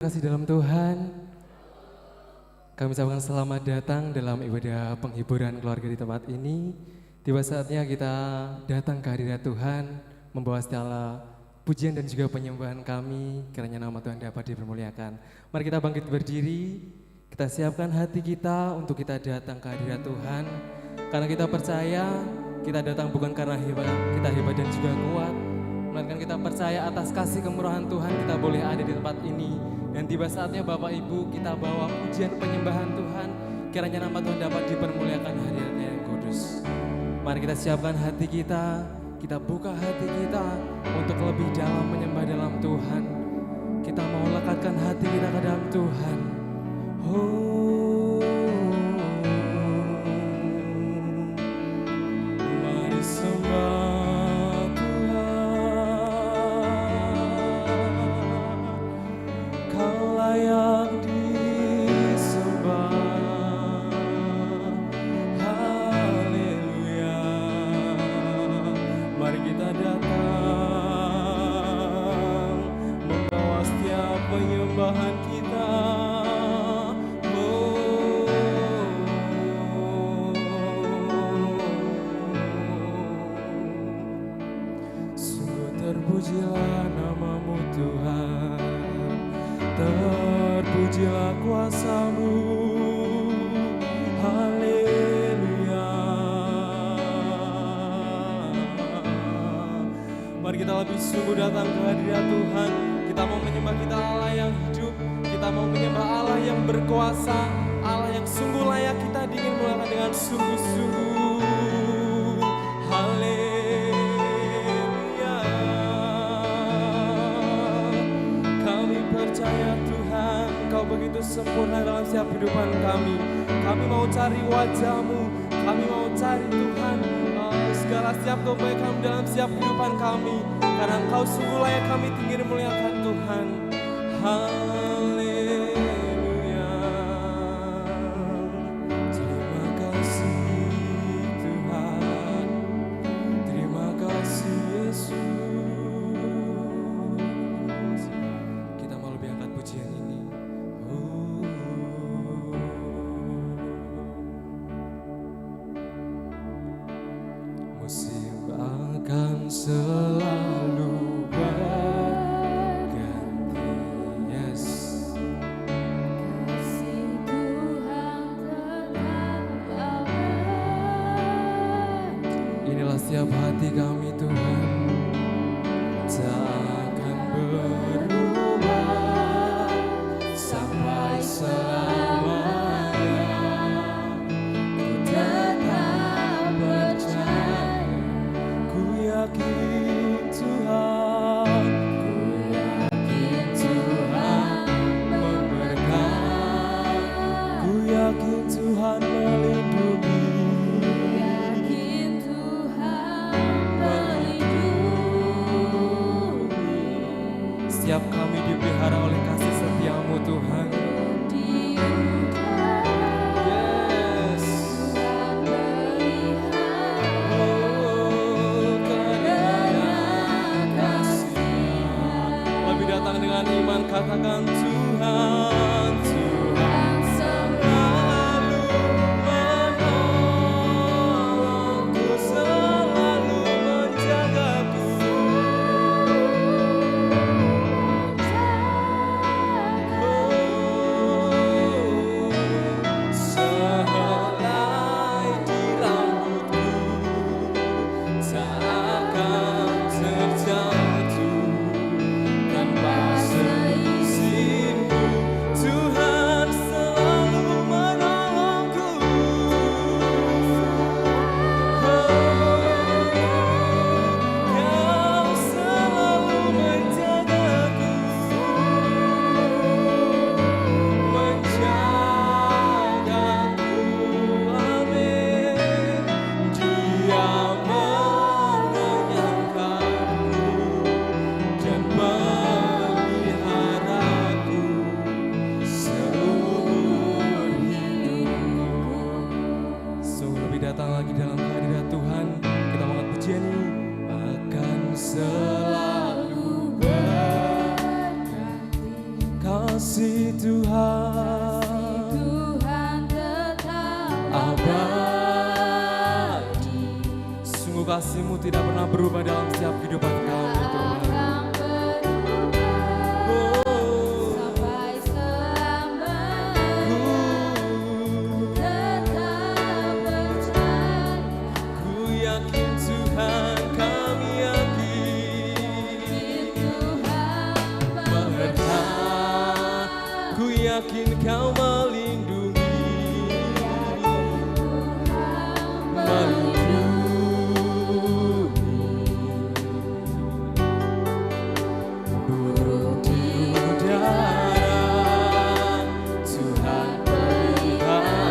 Kasih dalam Tuhan, kami ucapkan selamat datang dalam ibadah penghiburan keluarga di tempat ini. Tiba saatnya kita datang ke hadirat Tuhan, membawa segala pujian dan juga penyembahan kami, kiranya nama Tuhan dapat dipermuliakan. Mari kita bangkit berdiri, kita siapkan hati kita untuk kita datang ke hadirat Tuhan. Karena kita percaya, kita datang bukan karena kita hebat dan juga kuat, melainkan kita percaya atas kasih kemurahan Tuhan kita boleh ada di tempat ini. Dan tiba saatnya Bapak Ibu kita bawa pujian penyembahan Tuhan, kiranya nama Tuhan dapat dipermuliakan hadiratnya yang kudus. Mari kita siapkan hati kita buka hati kita untuk lebih dalam menyembah dalam Tuhan. Kita mau lekatkan hati kita ke dalam Tuhan. Mari sembah yang disembah, haleluya. Mari kita datang membawa setiap penyembahan kita. Sungguh terpujilah namamu Tuhan, terpujilah kuasa-Mu, haleluya. Mari kita lebih sungguh datang ke hadirat Tuhan. Kita mau menyembah kita Allah yang hidup, kita mau menyembah Allah yang berkuasa, Allah yang sungguh layak kita dimuliakan dengan sungguh-sungguh, haleluya. Percaya Tuhan, Engkau begitu sempurna dalam setiap kehidupan kami. Kami mau cari wajah-Mu, kami mau cari Tuhan segala setiap kebaikan dalam setiap kehidupan kami. Karena Engkau sungguh layak kami tinggi dimuliakan Tuhan. Haleluya. Terima kasih Tuhan, terima kasih Yesus. Selalu berganti, yes. Kasih Tuhan tetap Inilah setiap hati kami Tuhan, tak akan berubah sampai selamanya. Ku tetap percaya, ku yakin Tuhan, memberkati, ku yakin Tuhan melindungi, setiap kami dipelihara oleh kasih setia-Mu Tuhan. Yes. Datang dengan iman, katakan Tuhan, Tuhan selalu menolongku, selalu menjagaku. Sehelai di rambutku tak akan terjatuh, tanpa seizin-Mu kasih Tuhan Tuhan tetap abadi. Sungguh kasih-Mu tidak pernah berubah dalam setiap kehidupan kami Tuhan. akan berubah sampai selamanya. Tetap percaya Ku yakin Tuhan, kami yakin Tuhan berkat. Ku yakin Kau melindungi, burung di udara Tuhan pelihara.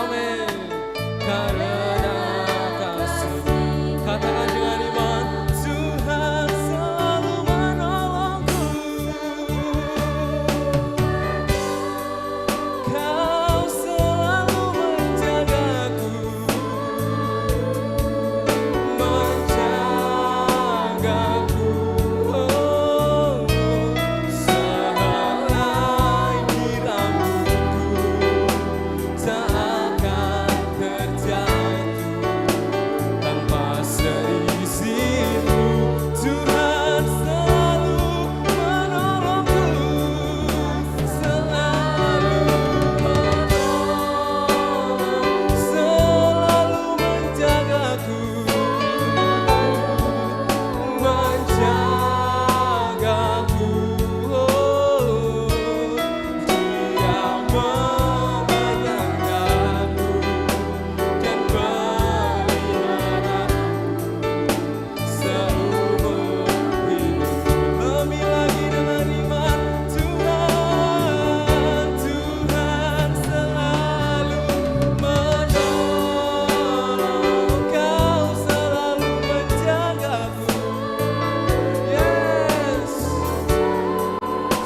Amin. Karena kasih-Mu, katakan dengan iman, Tuhan selalu menolongku. Kau selalu menjagaku, menjagaku. Oh, sehelai rambutku tak akan terjatuh tanpa seizin-Mu. Tuhan selalu menolongku, selalu menolong, selalu menjagaku, menjagaku. Oh, Dia menyanggaku dan pelihara seumur hidup. Lebih lagi dengan iman, Tuhan, Tuhan selalu menolong. Kau selalu menjagaku. Yes.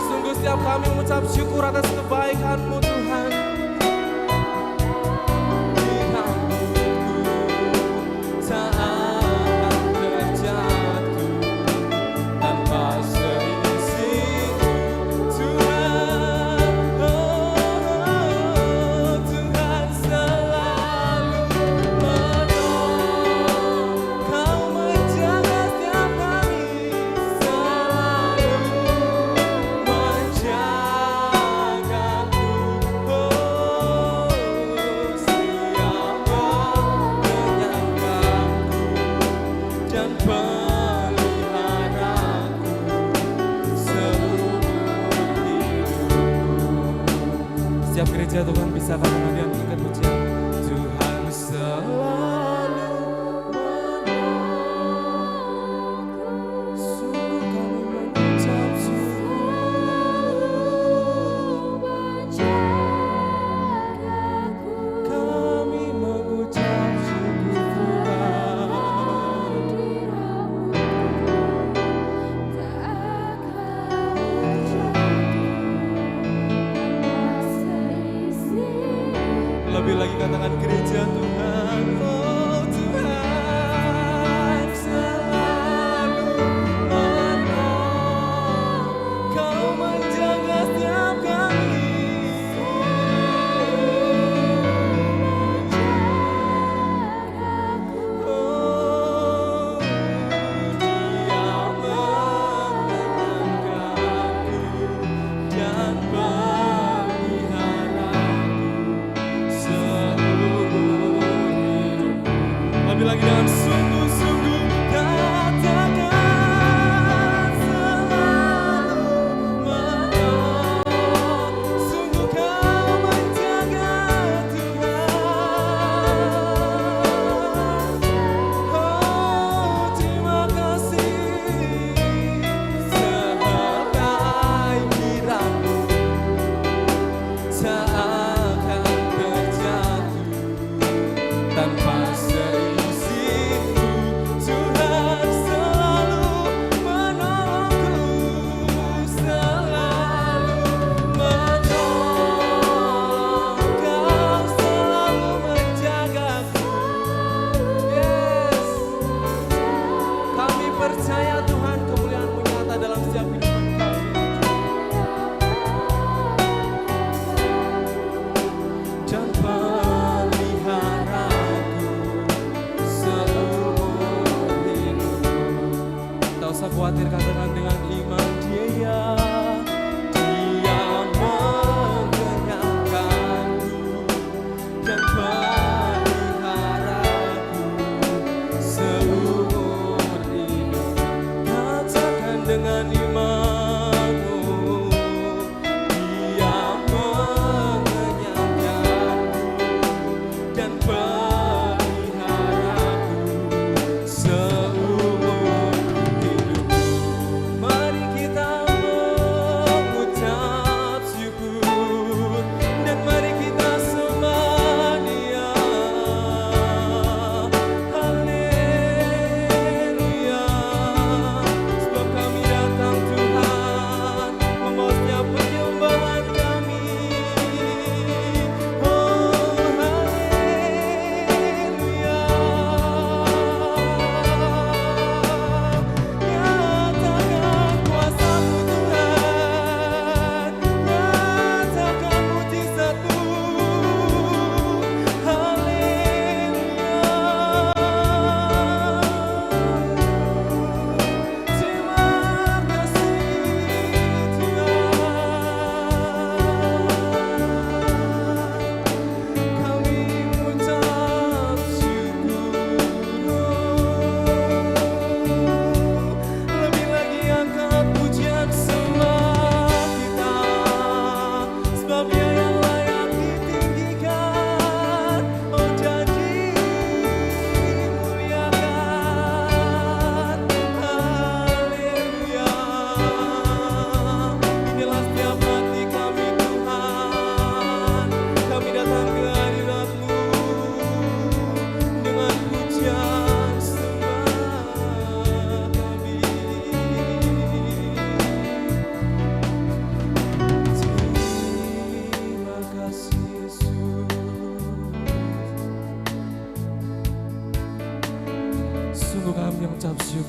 Sungguh setiap kami mengucap syukur atas kebaikan-Mu Tuhan. Di rambutku tak akan terjatuh tanpa seizin-Mu. Tuhan, oh, Tuhan selalu menolong. Kau menjaga setiap kami, selalu menjagaku. Oh, setia menyanggaku dan peliharaku seumur hidup. Setiap gereja Tuhan bisa kami mendiam tingkat pujian. Tuhan selalu menolong. Sungguh kami mengucap kami mengucap syukur Tuhan. Lebih lagi katakan gereja Tuhan. Oh Tuhan selalu menolong. Kau menjaga setiap kami. Oh, Dia menenangkanku dan peliharaku seumur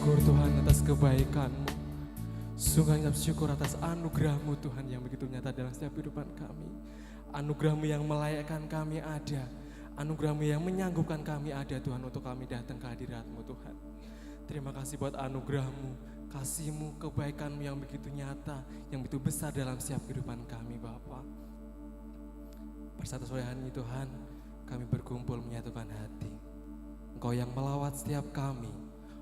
syukur Tuhan atas kebaikan-Mu. Sungguh ucap syukur atas anugerah-Mu Tuhan yang begitu nyata dalam setiap kehidupan kami. Anugerah-Mu yang melayakkan kami ada. Anugerah-Mu yang menyanggupkan kami ada Tuhan untuk kami datang ke hadirat-Mu Tuhan. Terima kasih buat anugerah-Mu, kasih-Mu, kebaikan-Mu yang begitu nyata, yang begitu besar dalam setiap kehidupan kami Bapa. Bersatu sore hari ini Tuhan, kami berkumpul menyatukan hati. Engkau yang melawat setiap kami,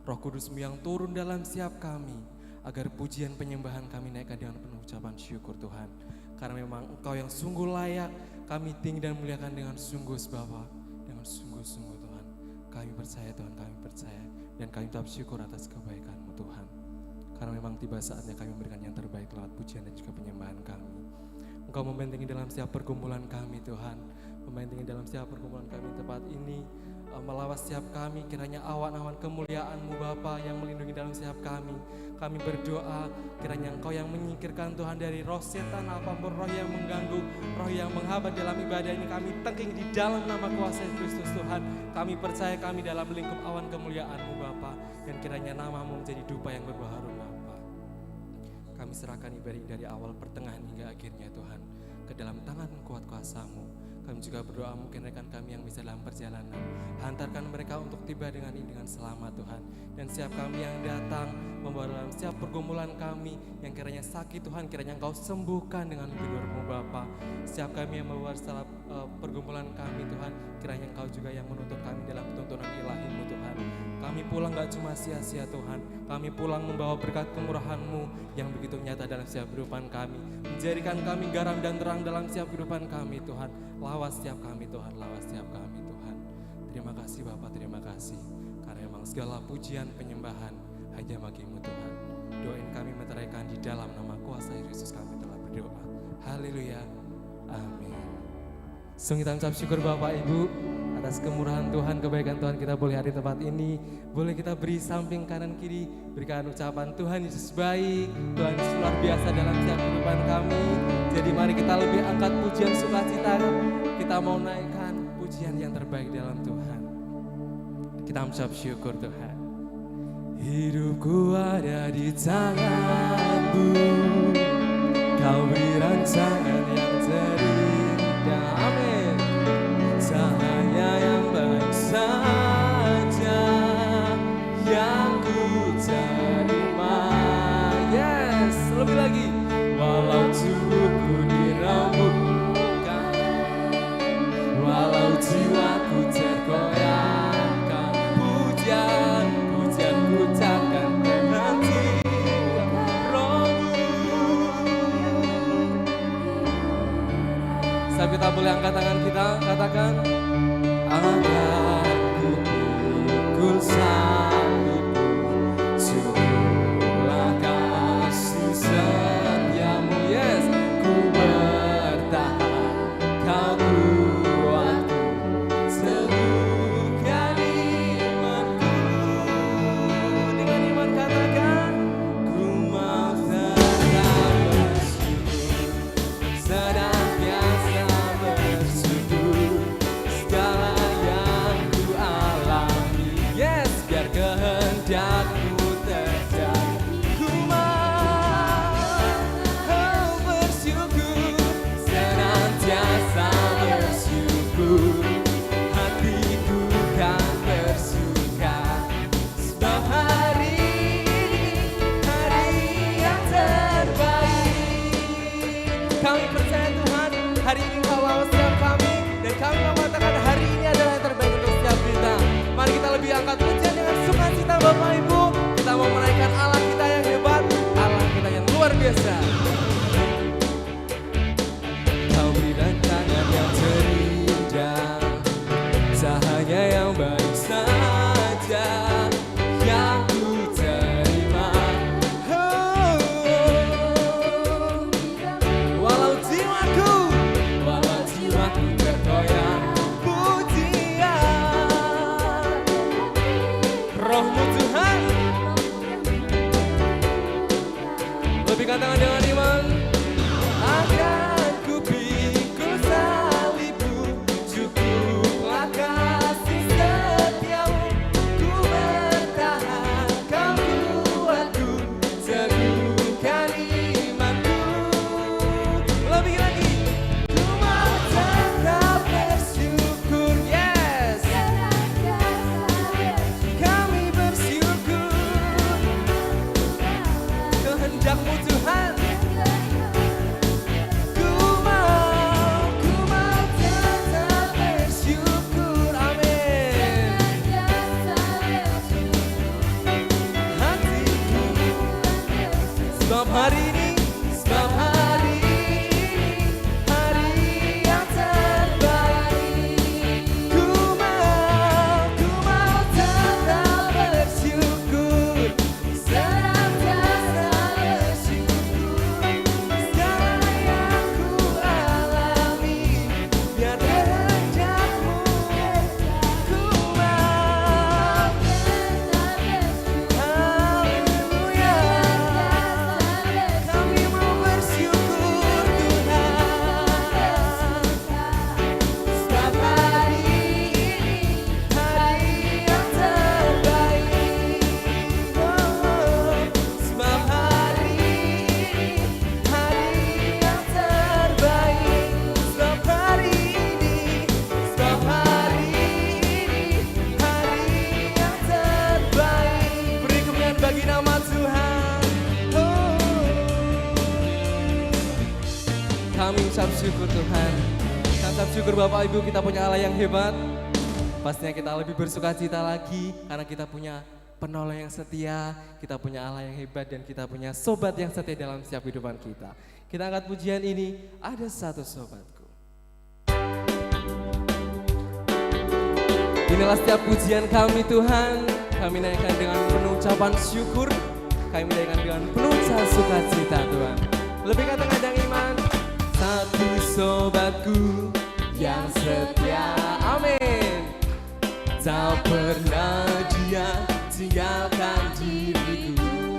Roh Kudus-Mu yang turun dalam setiap kami, agar pujian penyembahan kami naikkan dengan penuh ucapan syukur Tuhan. Karena memang Engkau yang sungguh layak, kami tinggi dan muliakan dengan sungguh Bapa, dengan sungguh-sungguh Tuhan. Kami percaya Tuhan, kami percaya, dan kami ucap syukur atas kebaikan-Mu Tuhan. Karena memang tiba saatnya kami memberikan yang terbaik lewat pujian dan juga penyembahan kami. Engkau membentengi dalam setiap pergumulan kami Tuhan, membentengi dalam setiap pergumulan kami di tempat ini, melawat setiap kami, kiranya awan-awan kemuliaan-Mu Bapa yang melindungi dalam setiap kami. Kami berdoa kiranya Engkau yang menyingkirkan Tuhan dari roh setan, apapun roh yang mengganggu, roh yang menghambat dalam ibadah ini, kami tengking di dalam nama kuasa Kristus Tuhan. Kami percaya kami dalam lingkup awan kemuliaan-Mu Bapa, dan kiranya nama-Mu menjadi dupa yang berbau harum Bapa. Kami serahkan ibadah ini dari awal, pertengahan hingga akhirnya Tuhan, ke dalam tangan kuat kuasa-Mu. Kami juga berdoa mungkin rekan kami yang bisa dalam perjalanan, hantarkan mereka untuk tiba dengan ini dengan selamat Tuhan. Dan setiap kami yang datang membawa dalam setiap pergumulan kami yang kiranya sakit Tuhan, kiranya Engkau sembuhkan dengan gedor-Mu Bapa. Setiap kami yang membawa salah pergumulan kami Tuhan, kiranya Engkau juga yang menuntun kami dalam tuntunan ilahi-Mu Tuhan. Kami pulang gak cuma sia-sia Tuhan, kami pulang membawa berkat kemurahan-Mu yang begitu nyata dalam setiap kehidupan kami, menjadikan kami garam dan terang dalam setiap kehidupan kami Tuhan. Lawas setiap kami Tuhan, lawas setiap kami Tuhan. Terima kasih Bapak, terima kasih. Karena memang segala pujian penyembahan hanya bagi-Mu Tuhan. Doain kami meteraikan di dalam nama kuasa Yesus kami telah berdoa. Haleluya, amin. Sungguh kita ucap syukur Bapak Ibu atas kemurahan Tuhan, kebaikan Tuhan, kita boleh hadir di tempat ini. Boleh kita beri samping kanan kiri, berikan ucapan Tuhan Yesus baik, Tuhan Yesus luar biasa dalam setiap kehidupan kami. Jadi mari kita lebih angkat pujian sukacita, kita mau naikkan pujian yang terbaik dalam Tuhan. Kita ucap syukur Tuhan. Hidupku ada di tangan-Mu, Kau beri rancangan yang terindah. Amin. Cahaya yang baik saja yang ku terima. Yes, lebih lagi. Walau tubuhku diremukkan, walau jiwaku tergoyahkan, pujian-pujianku takkan berhenti. Saat kita boleh angkat tangan kita, katakan, agar ku pikul salibmu, sungguhlah kasih setiamu. Yes, ku bertahan, Kau kuatku, teguhkan imanku. Dengan iman katakan, ku mau tetap bersyukur, senantiasa bersyukur segala yang ku alami. Yes, biar kehendak-Mu terjadi. Ku mau bersyukur, senantiasa bersyukur. Hatiku kan bersuka, sebab hari ini hari yang terbaik. Kami percaya Tuhan, hari ini Kau lawas setiap kami, dan kami mengatakan hari ini adalah yang terbaik untuk setiap kita. Mari kita lebih angkat pujian dengan sukacita Bapak Ibu. Kita mau menaikkan Allah kita yang hebat, Allah kita yang luar biasa. Kau beri rancangan yang terindah, cahaya yang baik saja yang ku terima. Walau jiwaku tergoyah, pujian Roh-Mu Tuhan. Lebih katakan dengan syukur Tuhan. Kita ucap syukur Bapak Ibu, kita punya Allah yang hebat. Pastinya kita lebih bersuka cita lagi karena kita punya penolong yang setia, kita punya Allah yang hebat, dan kita punya sobat yang setia dalam setiap kehidupan kita. Kita angkat pujian ini, ada satu sobatku. Inilah setiap pujian kami Tuhan, kami naikkan dengan penuh ucapan syukur, kami naikkan dengan penuh sukacita Tuhan. Lebih kadang-kadang iman, satu sobatku yang setia, amin. Tak pernah dia tinggalkan diriku.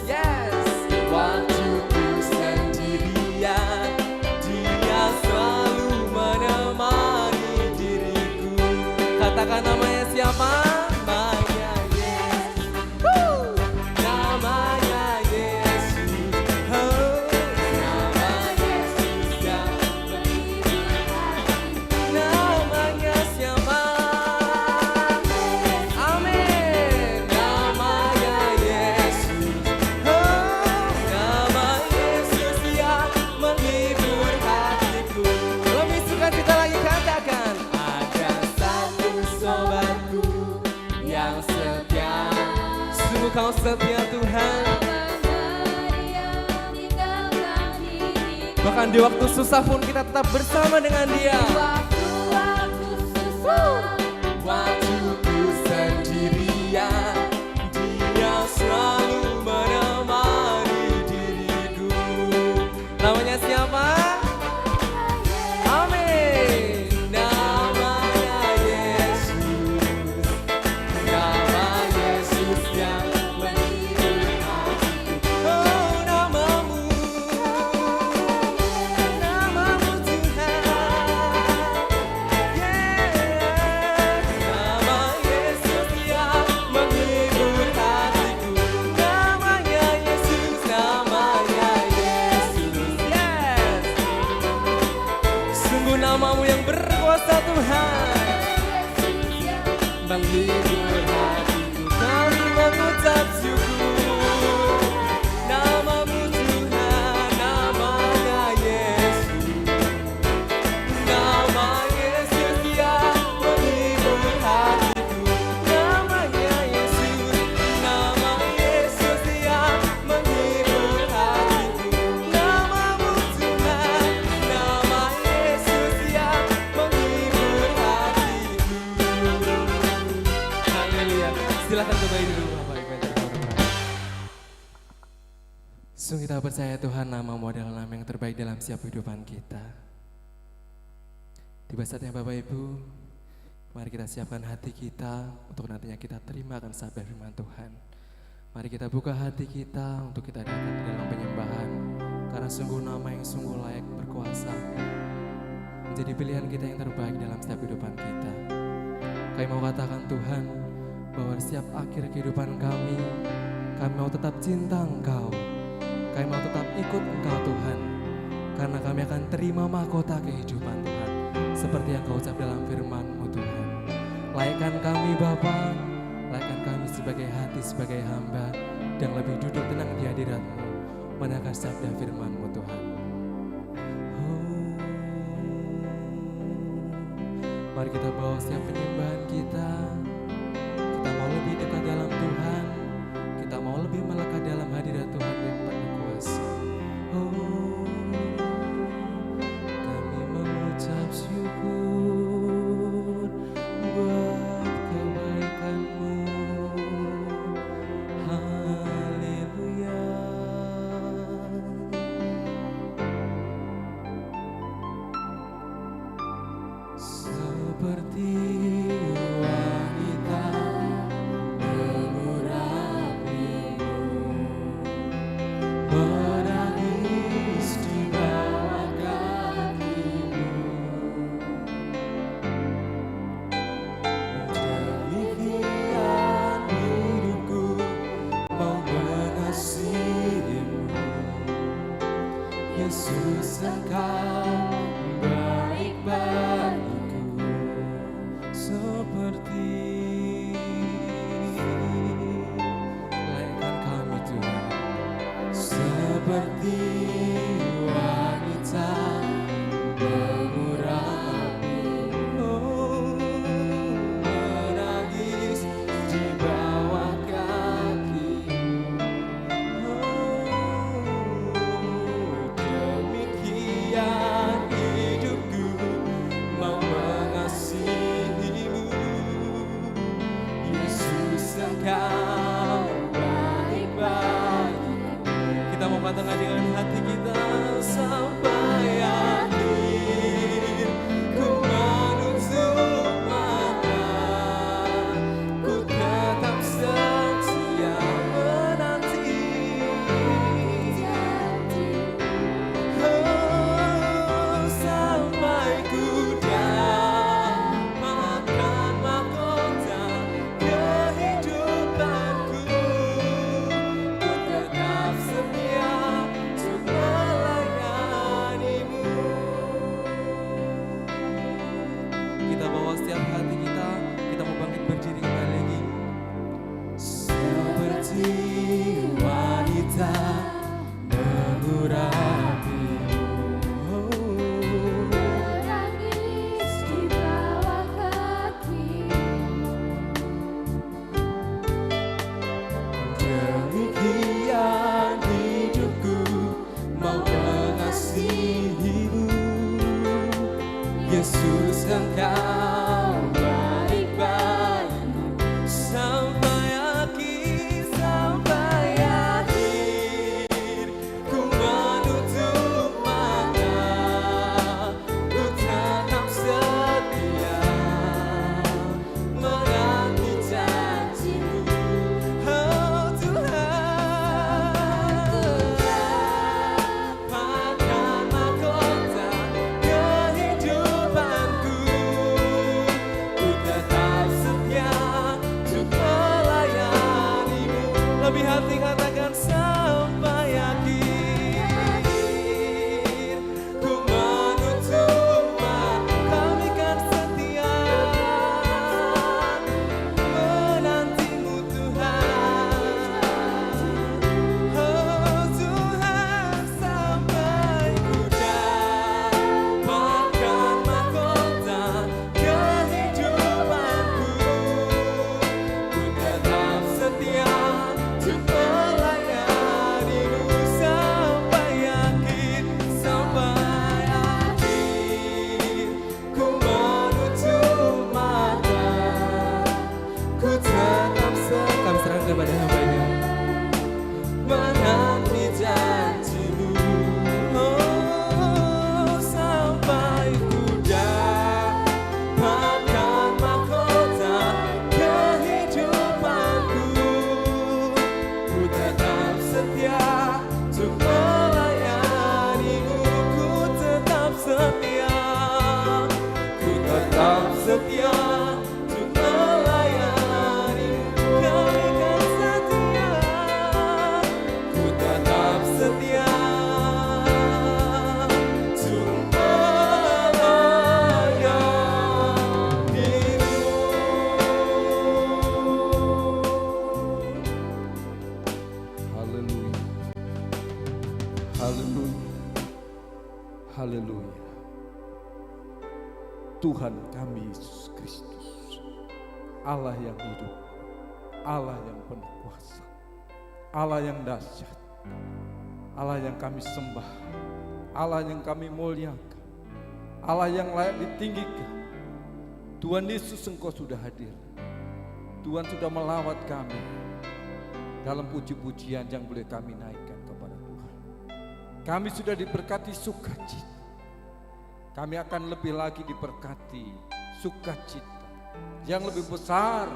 Yes, waktuku sendirian, dia selalu menemani diriku. Katakan namanya siapa? Namanya Yesus. Namanya Yesus. Nama Yesus yang menghibur hati. Namanya siapa? Amin. Namanya Yesus. Nama Yesus yang menghibur hatiku. Lebih suka kita lagi katakan, ada satu sobatku yang setia. Sungguh kau setia Tuhan. Bahkan di waktu susah pun kita tetap bersama dengan Dia. Waktuku sendirian, Dia selalu menemani diriku. Namanya siapa? Amin. Namanya Yesus. Nama Yesus yang menghibur hatiku. Oh, namamu Tuhan. Yes. Nama Yesus yang menghibur hatiku. Namanya Yesus, namanya Yesus. Yes. Sungguh namamu yang berkuasa Tuhan, menghibur hatiku. Kami mengucap syukur. Namamu Tuhan, namanya Yesus. Nama Yesus yang menghibur hatiku. Namanya Yesus, nama Yesus yang menghibur hatiku. Namamu Tuhan, nama Yesus yang menghibur hatiku. Haleluya. Silakan kembali dulu Bapak Ibu yang terhormat. Sungguh kita percaya Tuhan, namamu adalah nama yang terbaik dalam setiap kehidupan kita. Tiba saatnya Bapak Ibu, mari kita siapkan hati kita untuk nantinya kita terima akan sabda firman Tuhan. Mari kita buka hati kita untuk kita datang ke dalam penyembahan, karena sungguh nama yang sungguh layak berkuasa menjadi pilihan kita yang terbaik dalam setiap kehidupan kita. Kami mau katakan Tuhan, bahwa setiap akhir kehidupan kami mau tetap cinta Engkau. Kami mau tetap ikut Engkau Tuhan, karena kami akan terima mahkota kehidupan Tuhan, seperti yang Kau ucap dalam firman-Mu Tuhan. Layakkan kami Bapa, layakkan kami sebagai hati, sebagai hamba, dan lebih duduk tenang di hadirat-Mu, mendengar sabda firman-Mu Tuhan. Mari kita bawa setiap penyembahan kita. Kita mau lebih dekat dalam Tuhan. Kita mau lebih melekat dalam hadirat Tuhan yang penuh kuasa. Kami mengucap syukur buat kebaikan-Mu. Haleluya. Seperti wanita mengurapimu, menangis di bawah kakimu. Demikian hidupku mau mengasihimu, Yesus Engkau baik bagiku. Seperti layakkan kami Tuhan. seperti wanita mengurapi, menangis di bawah kakimu. Demikian hidupku mau mengasihimu, Yesus Engkau baik bagiku. Kita mau tengah dengan hati kita sampai akhir. Ku menutup mata, ku tetap setia menanti. Oh, sampai ku dapatkan mahkota kehidupanku, ku tetap setia untuk melayanimu. Kita bawa setiap hati kita mau bangkit berdiri kembali lagi. Seperti wanita mengurapimu, Menangis di bawah kakimu. demikian hidupku mau mengasihimu, Yesus Engkau baik bagiku. Sampai akhir, sampai akhir, ku menutup mata, ku tetap setia menanti janjimu. Oh Tuhan, dapatkan mahkota kehidupanku, ku tetap setia untuk melayanimu. Lebih hati katakan sampai akhir, ku menutup mata, kami kan setia menantimu Tuhan. Oh Tuhan, sampai ku dapatkan mahkota kehidupanku, ku tetap setia untuk melayanimu. Sampai akhir, sampai akhir, ku menutup mata, ku tetap kami serahkan kepada hamba-Nya, menanti janjimu. Oh, sampai ku dapatkan mahkota kehidupanku, ku tetap setia untuk melayanimu. Ku tetap setia, ku tetap setia untuk melayanimu. Kami kan setia, ku tetap setia untuk melayanimu. Haleluya, haleluya, haleluya. Tuhan kami Yesus Kristus, Allah yang hidup, Allah yang penuh kuasa, Allah yang dahsyat, Allah yang kami sembah, Allah yang kami muliakan, Allah yang layak ditinggikan. Tuhan Yesus, Engkau sudah hadir. Tuhan sudah melawat kami dalam puji-pujian yang boleh kami naikkan kepada Tuhan. Kami sudah diberkati sukacita. Kami akan lebih lagi diberkati sukacita yang lebih besar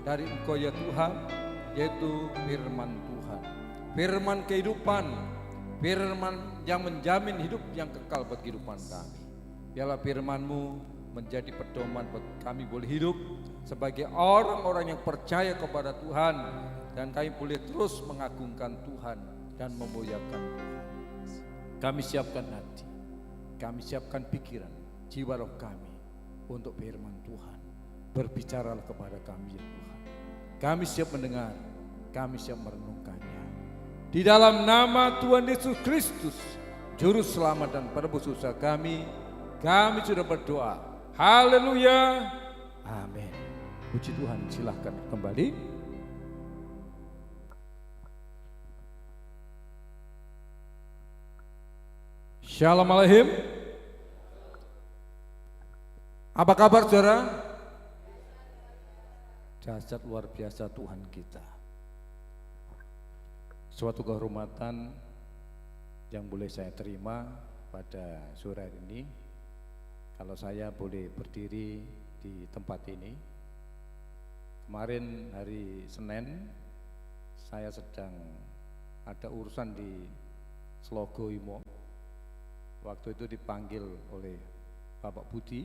dari Engkau ya Tuhan, yaitu firman Tuhan, firman kehidupan, firman yang menjamin hidup yang kekal bagi kehidupan kami. Biarlah firman-Mu menjadi pedoman bagi kami boleh hidup sebagai orang-orang yang percaya kepada Tuhan, dan kami boleh terus mengagungkan Tuhan dan memuliakan Tuhan. Kami siapkan hati, kami siapkan pikiran, jiwa roh kami untuk firman Tuhan. Berbicaralah kepada kami ya Tuhan. Kami siap mendengar, kami siap merenungkannya. Di dalam nama Tuhan Yesus Kristus, Juru Selamat dan Penebus dosa kami sudah berdoa. Haleluya. Amin. Puji Tuhan, silahkan kembali. Shalom Aleichem. Apa kabar saudara? Dahsyat luar biasa Tuhan kita. Suatu kehormatan yang boleh saya terima pada sore hari ini, kalau saya boleh berdiri di tempat ini. Kemarin hari Senin saya sedang ada urusan di Slogo Imo. Waktu itu dipanggil oleh Bapak Budi,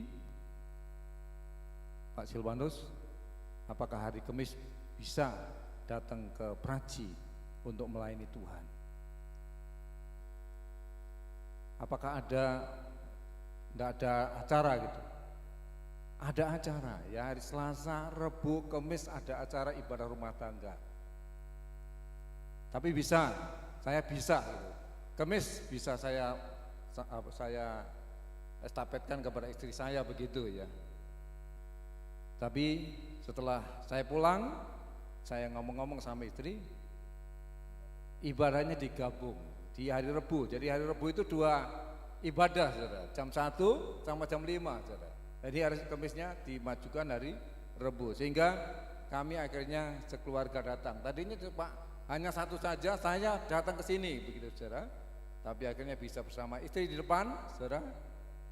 Pak Silvanus, apakah hari Kamis bisa datang ke Praji untuk melayani Tuhan? Apakah tidak ada acara gitu? Ada acara ya, hari Selasa, Rebu, Kamis ada acara ibadah rumah tangga. Tapi bisa, saya bisa gitu. Kamis bisa saya estafetkan kepada istri saya begitu ya. Tapi setelah saya pulang, saya ngomong-ngomong sama istri, ibadahnya digabung di hari Rebu. Jadi hari Rebu itu 2 ibadah, saudara. Jam 1 sama jam 5, saudara. Jadi hari Kamisnya dimajukan hari Rebu. Sehingga kami akhirnya sekeluarga datang. Tadinya Pak hanya satu saja, saya datang ke sini, begitu saudara. Tapi akhirnya bisa bersama istri di depan, saudara.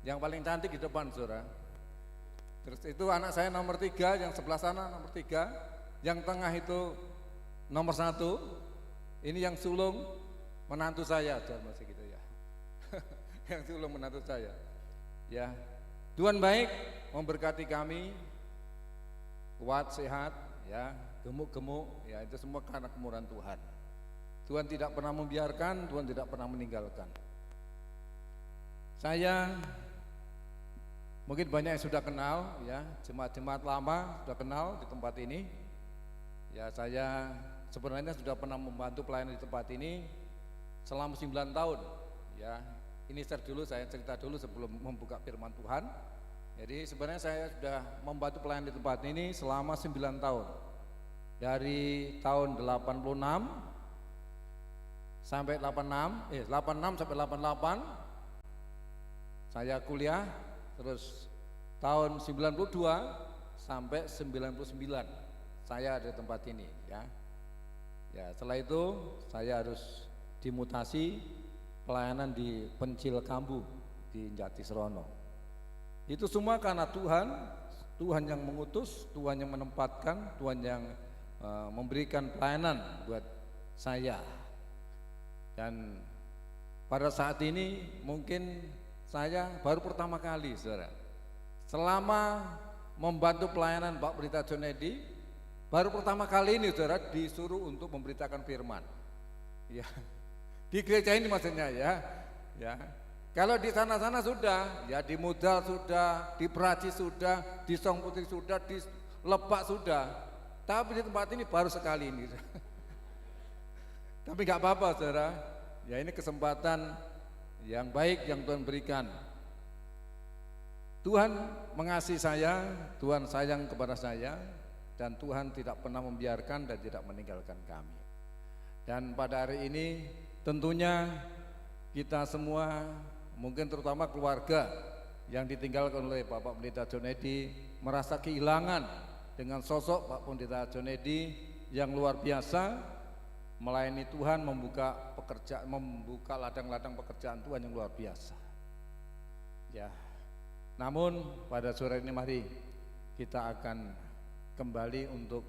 Yang paling cantik di depan, saudara. Terus itu anak saya nomor 3, yang sebelah sana nomor 3, yang tengah itu nomor 1, ini yang sulung menantu saya, jangan masih gitu ya. Yang sulung menantu saya. Ya, Tuhan baik, memberkati kami, kuat, sehat, ya, gemuk-gemuk, ya itu semua karena kemurahan Tuhan. Tuhan tidak pernah membiarkan, Tuhan tidak pernah meninggalkan. Saya mungkin banyak yang sudah kenal ya, jemaat-jemaat lama sudah kenal di tempat ini. Ya, saya sebenarnya sudah pernah membantu pelayanan di tempat ini selama 9 tahun. Ya, ini saya cerita dulu sebelum membuka firman Tuhan. Jadi sebenarnya saya sudah membantu pelayanan di tempat ini selama 9 tahun. Dari tahun 86 sampai 86 sampai 88 saya kuliah. Terus tahun 92 sampai 99 saya ada di tempat ini ya. Ya, setelah itu saya harus dimutasi pelayanan di Pencil Kambu di Jatisrono. Itu semua karena Tuhan yang mengutus, Tuhan yang menempatkan, Tuhan yang memberikan pelayanan buat saya. Dan pada saat ini mungkin saya baru pertama kali, saudara, selama membantu pelayanan Pak Pendeta John Eddy, baru pertama kali ini, saudara, disuruh untuk memberitakan firman. Ya, di gereja ini maksudnya ya. Ya, kalau di sana-sana sudah, ya di Modal sudah, di Praji sudah, di Song Putri sudah, di Lebak sudah. Tapi di tempat ini baru sekali ini. Tapi nggak apa-apa, saudara. Ya, ini kesempatan yang baik yang Tuhan berikan. Tuhan mengasihi saya, Tuhan sayang kepada saya, dan Tuhan tidak pernah membiarkan dan tidak meninggalkan kami. Dan pada hari ini tentunya kita semua, mungkin terutama keluarga yang ditinggalkan oleh Bapak Pendeta John Eddy, merasa kehilangan dengan sosok Pak Pendeta John Eddy yang luar biasa, melayani Tuhan, membuka ladang-ladang pekerjaan Tuhan yang luar biasa. Ya. Namun pada sore ini mari kita akan kembali untuk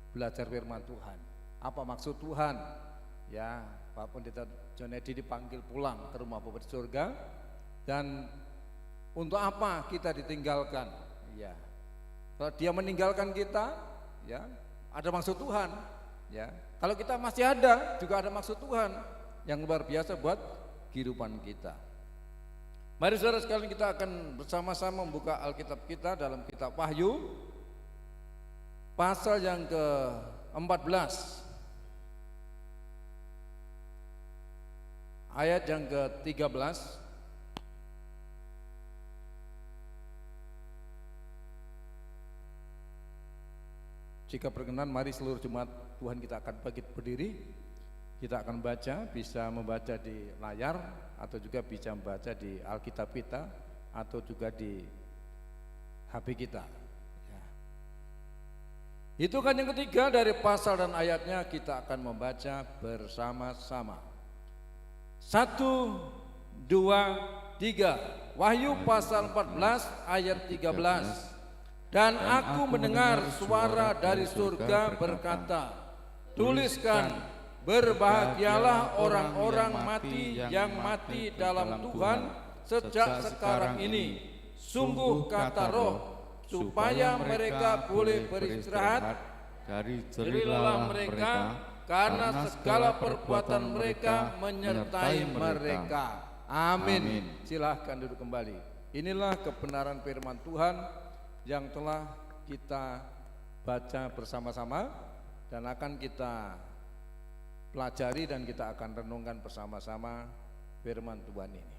belajar firman Tuhan. Apa maksud Tuhan? Ya, Pak Pendeta John Eddy dipanggil pulang ke rumah Bapa di surga, dan untuk apa kita ditinggalkan? Ya. Kalau dia meninggalkan kita, ya, ada maksud Tuhan. Ya, kalau kita masih ada, juga ada maksud Tuhan yang luar biasa buat kehidupan kita. Mari saudara sekalian, kita akan bersama-sama membuka Alkitab kita dalam kitab Wahyu pasal yang ke-14. ayat yang ke-13. Jika berkenan, mari seluruh jemaat Tuhan kita akan bangkit berdiri. Kita akan baca, bisa membaca di layar atau juga bisa membaca di Alkitab kita atau juga di HP kita. Ya. Itu kan yang ketiga dari pasal dan ayatnya, kita akan membaca bersama-sama. 1, 2, 3. Wahyu pasal 14 ayat 13. Dan aku mendengar suara dari surga berkata, tuliskan, berbahagialah orang-orang mati yang mati dalam Tuhan sejak sekarang ini. Sungguh kata Roh, supaya mereka boleh beristirahat dari jerih mereka, karena segala perbuatan mereka menyertai mereka. Amin. Silahkan duduk kembali. Inilah kebenaran firman Tuhan yang telah kita baca bersama-sama dan akan kita pelajari dan kita akan renungkan bersama-sama firman Tuhan ini.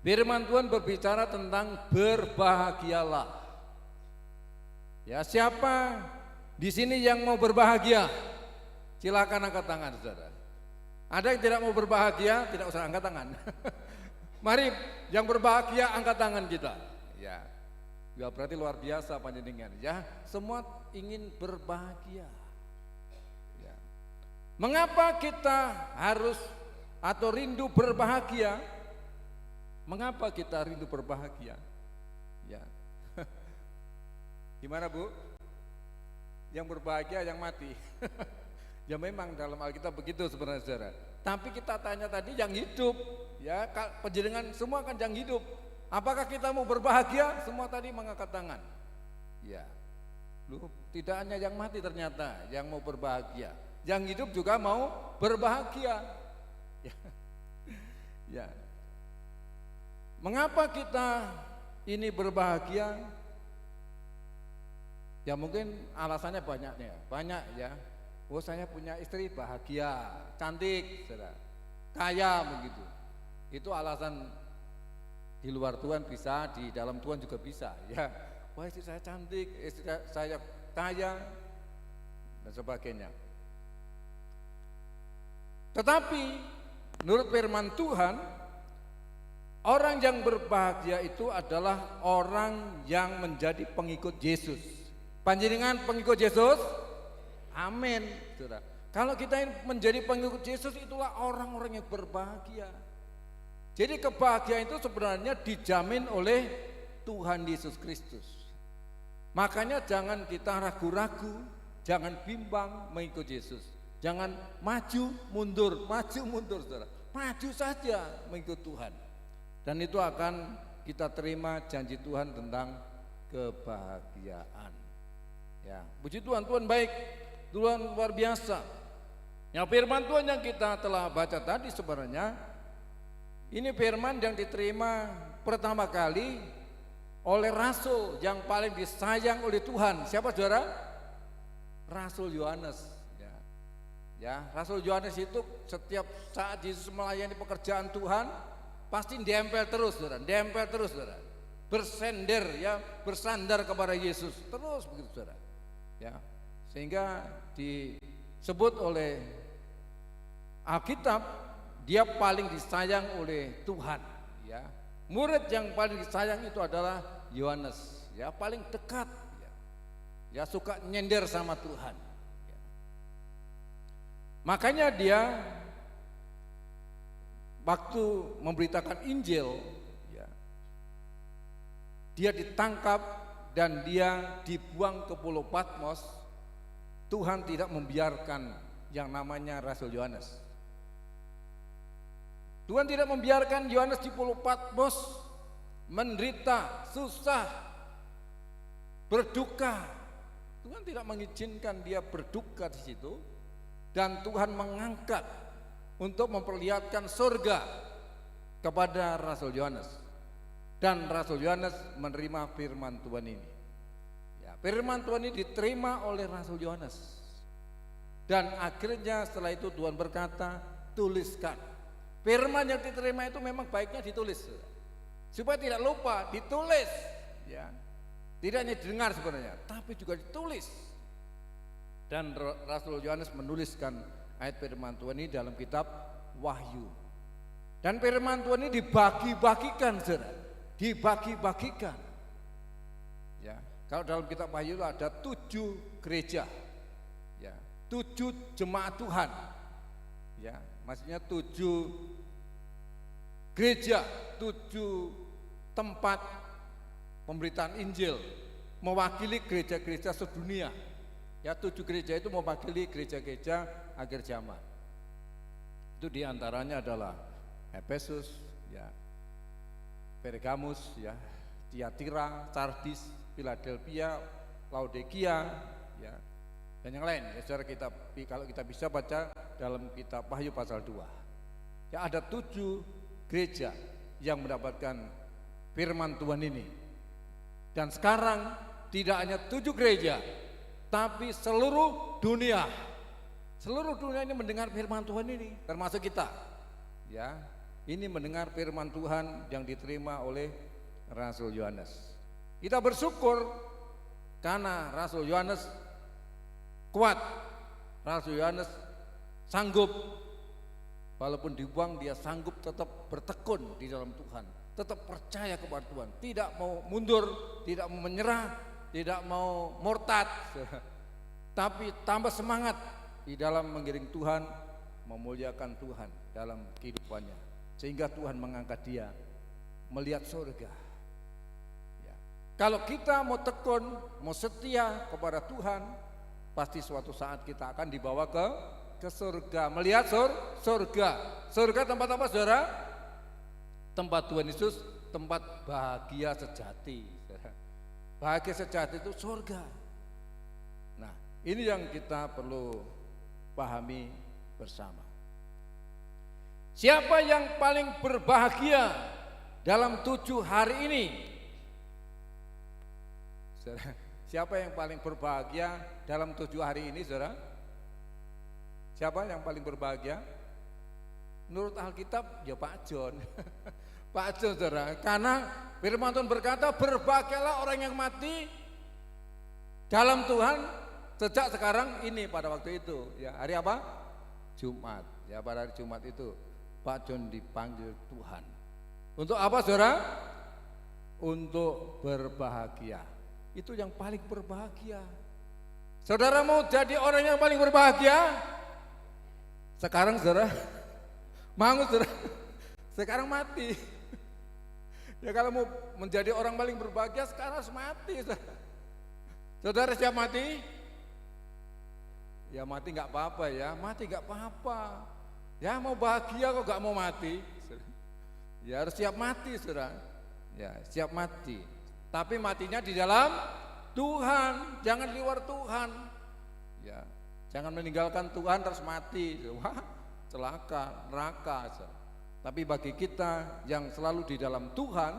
Firman Tuhan berbicara tentang berbahagialah. Ya, siapa di sini yang mau berbahagia? Silakan angkat tangan, saudara. Ada yang tidak mau berbahagia? Tidak usah angkat tangan. Mari yang berbahagia angkat tangan kita. Ya. Ya, berarti luar biasa panjenengan ya. Semua ingin berbahagia. Ya. Mengapa kita harus atau rindu berbahagia? Mengapa kita rindu berbahagia? Ya. Gimana Bu? Yang berbahagia yang mati. Ya memang dalam Alkitab begitu sebenarnya saudara. Tapi kita tanya tadi yang hidup. Ya, panjenengan semua kan yang hidup. Apakah kita mau berbahagia? Semua tadi mengangkat tangan. Ya, tidak hanya yang mati ternyata yang mau berbahagia, yang hidup juga mau berbahagia. Ya. Ya. Mengapa kita ini berbahagia? Ya mungkin alasannya banyak ya. Oh, saya punya istri bahagia, cantik, saudara, kaya begitu. Itu alasan. Di luar Tuhan bisa, di dalam Tuhan juga bisa ya. Wah, istri saya cantik, istri saya kaya dan sebagainya. Tetapi menurut firman Tuhan, orang yang berbahagia itu adalah orang yang menjadi pengikut Yesus. Panjenengan pengikut Yesus? Amin. Saudara. Kalau kita menjadi pengikut Yesus, itulah orang-orang yang berbahagia. Jadi kebahagiaan itu sebenarnya dijamin oleh Tuhan Yesus Kristus. Makanya jangan kita ragu-ragu, jangan bimbang mengikut Yesus. Jangan maju mundur, saudara. Maju saja mengikut Tuhan. Dan itu akan kita terima janji Tuhan tentang kebahagiaan. Ya, puji Tuhan, Tuhan baik, Tuhan luar biasa. Ya, firman Tuhan yang kita telah baca tadi sebenarnya ini firman yang diterima pertama kali oleh rasul yang paling disayang oleh Tuhan. Siapa saudara? Rasul Yohanes. Ya, Rasul Yohanes itu setiap saat Yesus melayani pekerjaan Tuhan pasti dempel terus, saudara. Bersender ya, bersandar kepada Yesus terus begitu, saudara. Ya, sehingga disebut oleh Alkitab dia paling disayang oleh Tuhan ya. Murid yang paling disayang itu adalah Yohanes ya, paling dekat ya. Ya, suka nyender sama Tuhan ya. Makanya dia waktu memberitakan Injil ya, dia ditangkap dan dia dibuang ke Pulau Patmos. Tuhan tidak membiarkan yang namanya Rasul Yohanes. Tuhan tidak membiarkan Yohanes di Pulau Patmos menderita, susah, berduka. Tuhan tidak mengizinkan dia berduka di situ, dan Tuhan mengangkat untuk memperlihatkan surga kepada Rasul Yohanes, dan Rasul Yohanes menerima firman Tuhan ini. Ya, firman Tuhan ini diterima oleh Rasul Yohanes, dan akhirnya setelah itu Tuhan berkata, tuliskan. Firman yang diterima itu memang baiknya ditulis, supaya tidak lupa, ditulis, ya. Tidak hanya didengar sebenarnya, tapi juga ditulis. Dan Rasul Yohanes menuliskan ayat firman Tuhan ini dalam kitab Wahyu. Dan firman Tuhan ini dibagi-bagikan, saudara. Dibagi-bagikan. Ya, kalau dalam kitab Wahyu ada 7 gereja, ya, 7 jemaat Tuhan, ya, maksudnya 7 gereja, 7 tempat pemberitaan Injil, mewakili gereja-gereja sedunia. Ya, 7 gereja itu mewakili gereja-gereja akhir zaman. Itu diantaranya adalah Efesus, ya, Pergamus, ya, Tiatira, Sardis, Philadelphia, Laodikia, ya, dan yang lain. Ya, saudara, kalau kita bisa baca dalam kitab Wahyu pasal 2. Ya, ada 7 gereja yang mendapatkan firman Tuhan ini. Dan sekarang tidak hanya 7 gereja, tapi seluruh dunia. Seluruh dunia ini mendengar firman Tuhan ini, termasuk kita. Ya, ini mendengar firman Tuhan yang diterima oleh Rasul Yohanes. Kita bersyukur karena Rasul Yohanes kuat. Rasul Yohanes sanggup, walaupun dibuang dia sanggup tetap bertekun di dalam Tuhan, tetap percaya kepada Tuhan, tidak mau mundur, tidak mau menyerah, tidak mau murtad, tapi tambah semangat di dalam mengiring Tuhan, memuliakan Tuhan dalam kehidupannya, sehingga Tuhan mengangkat dia melihat surga. Ya. Kalau kita mau tekun, mau setia kepada Tuhan, pasti suatu saat kita akan dibawa ke surga, melihat surga. Surga tempat apa, saudara? Tempat Tuhan Yesus, tempat bahagia sejati. Bahagia sejati itu surga. Nah, ini yang kita perlu pahami bersama. Siapa yang paling berbahagia dalam 7 hari ini? Siapa yang paling berbahagia dalam 7 hari ini, saudara? Siapa yang paling berbahagia? Menurut Alkitab, ya Pak John. Pak John, saudara. Karena firman Tuhan berkata, berbahagialah orang yang mati dalam Tuhan sejak sekarang ini pada waktu itu. Ya, hari apa? Jumat. Ya, pada hari Jumat itu Pak John dipanggil Tuhan. Untuk apa, saudara? Untuk berbahagia. Itu yang paling berbahagia. Saudara mau jadi orang yang paling berbahagia? Sekarang, saudara, mau, saudara, sekarang mati. Ya, kalau mau menjadi orang paling berbahagia sekarang harus mati, saudara. Saudara siap mati? Ya mati nggak apa-apa, ya mati nggak apa-apa. Ya mau bahagia kok nggak mau mati? Ya harus siap mati, saudara. Ya siap mati. Tapi matinya di dalam Tuhan, jangan di luar Tuhan. Ya, jangan meninggalkan Tuhan terus mati. Wah, celaka, neraka. Tapi bagi kita yang selalu di dalam Tuhan,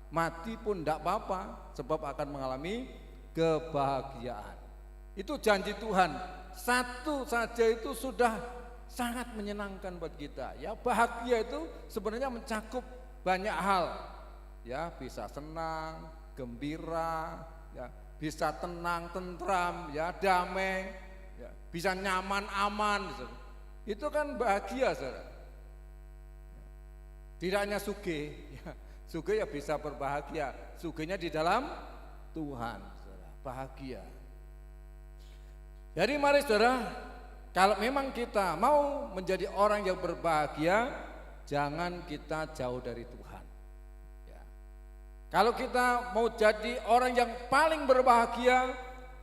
mati pun tidak apa-apa, sebab akan mengalami kebahagiaan. Itu janji Tuhan. Satu saja itu sudah sangat menyenangkan buat kita. Ya, bahagia itu sebenarnya mencakup banyak hal. Ya, bisa senang, gembira, ya, bisa tenang, tentram, ya, damai, ya, bisa nyaman, aman. Itu kan bahagia, saudara. Tidak hanya sugih, ya, sugih ya bisa berbahagia. Sugihnya di dalam Tuhan, saudara, bahagia. Jadi mari, saudara, kalau memang kita mau menjadi orang yang berbahagia, jangan kita jauh dari Tuhan. Ya. Kalau kita mau jadi orang yang paling berbahagia,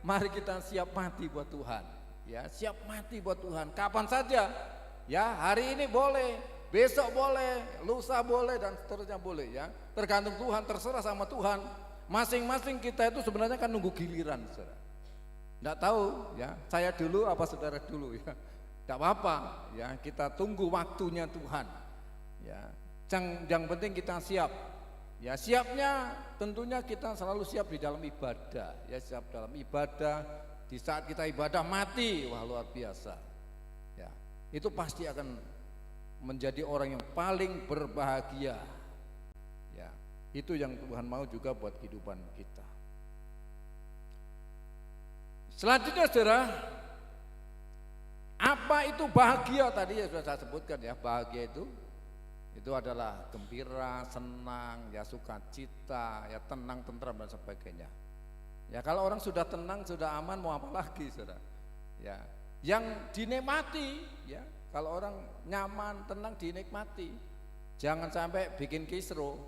mari kita siap mati buat Tuhan. Ya, siap mati buat Tuhan. Kapan saja, ya, hari ini boleh, besok boleh, lusa boleh, dan seterusnya boleh, ya. Tergantung Tuhan, terserah sama Tuhan. Masing-masing kita itu sebenarnya kan nunggu giliran, saudara. Nggak tahu, ya, saya dulu apa saudara dulu, ya. Nggak apa-apa, ya, kita tunggu waktunya Tuhan. Ya, yang penting kita siap. Ya, siapnya tentunya kita selalu siap di dalam ibadah. Ya, siap dalam ibadah. Di saat kita ibadah mati, wah luar biasa. Ya, itu pasti akan menjadi orang yang paling berbahagia. Ya, itu yang Tuhan mau juga buat kehidupan kita. Selanjutnya saudara, apa itu bahagia? Tadi ya sudah saya sebutkan ya, bahagia itu adalah gembira, senang, ya sukacita, ya tenang, tentram dan sebagainya. Ya kalau orang sudah tenang, sudah aman, mau apa lagi saudara? Ya, yang dinikmati, ya kalau orang nyaman, tenang, dinikmati. Jangan sampai bikin kisruh.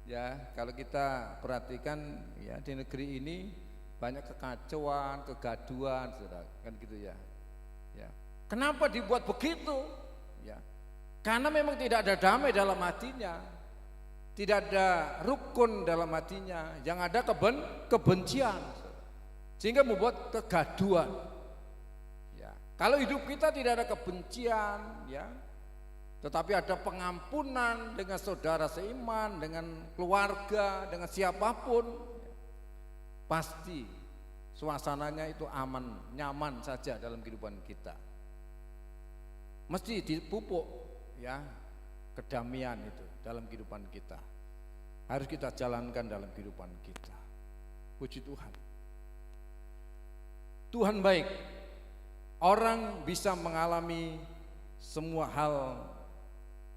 Ya kalau kita perhatikan ya di negeri ini banyak kekacauan, kegaduhan, saudara, kan gitu ya. Ya. Kenapa dibuat begitu? Ya. Karena memang tidak ada damai dalam hatinya, tidak ada rukun dalam hatinya, yang ada kebencian, sehingga membuat kegaduhan. Ya. Kalau hidup kita tidak ada kebencian, ya, tetapi ada pengampunan dengan saudara seiman, dengan keluarga, dengan siapapun. Pasti suasananya itu aman, nyaman saja dalam kehidupan kita. Mesti dipupuk ya kedamaian itu dalam kehidupan kita. Harus kita jalankan dalam kehidupan kita. Puji Tuhan. Tuhan baik. Orang bisa mengalami semua hal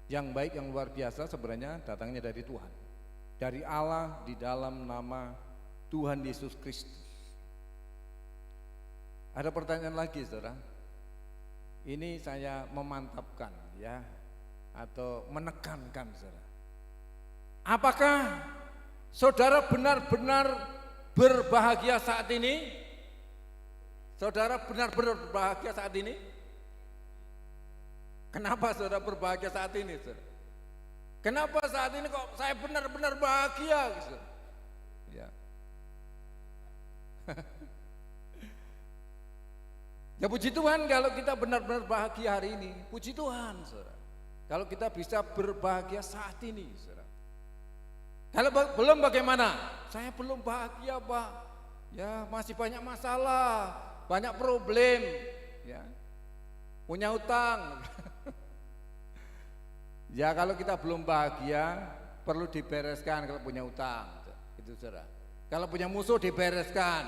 yang baik, yang luar biasa sebenarnya datangnya dari Tuhan. Dari Allah di dalam nama Tuhan Yesus Kristus. Ada pertanyaan lagi saudara. Ini saya memantapkan ya, atau menekankan saudara. Apakah saudara benar-benar berbahagia saat ini? Saudara benar-benar berbahagia saat ini? Kenapa saudara berbahagia saat ini saudara? Kenapa saat ini kok saya benar-benar bahagia saudara? Ya. Ya puji Tuhan kalau kita benar-benar bahagia hari ini. Puji Tuhan saudara. Kalau kita bisa berbahagia saat ini saudara. Kalau belum bagaimana? Saya belum bahagia Pak. Ya masih banyak masalah, banyak problem, ya, punya utang. Ya kalau kita belum bahagia perlu dibereskan kalau punya utang. Itu saudara. Kalau punya musuh dibereskan,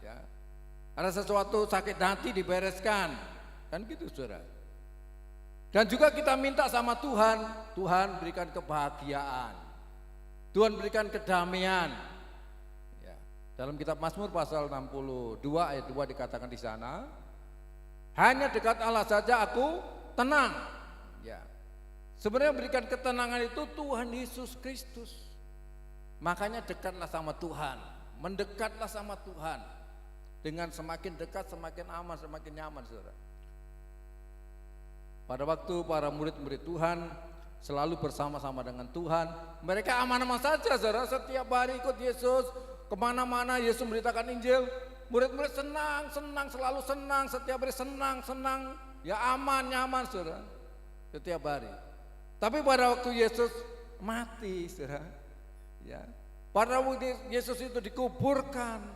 ya. Ada sesuatu sakit hati dibereskan, kan gitu saudara. Dan juga kita minta sama Tuhan, Tuhan berikan kebahagiaan, Tuhan berikan kedamaian. Ya. Dalam kitab Mazmur pasal 62 ayat 2 dikatakan di sana, hanya dekat Allah saja aku tenang. Ya. Sebenarnya berikan ketenangan itu Tuhan Yesus Kristus. Makanya dekatlah sama Tuhan, mendekatlah sama Tuhan. Dengan semakin dekat semakin aman, semakin nyaman saudara. Pada waktu para murid-murid Tuhan selalu bersama-sama dengan Tuhan, mereka aman-aman saja saudara. Setiap hari ikut Yesus, kemana-mana Yesus memberitakan Injil. Murid-murid senang, selalu senang, setiap hari senang, ya aman, nyaman saudara. Setiap hari. Tapi pada waktu Yesus mati saudara, ya, pada waktu Yesus itu dikuburkan,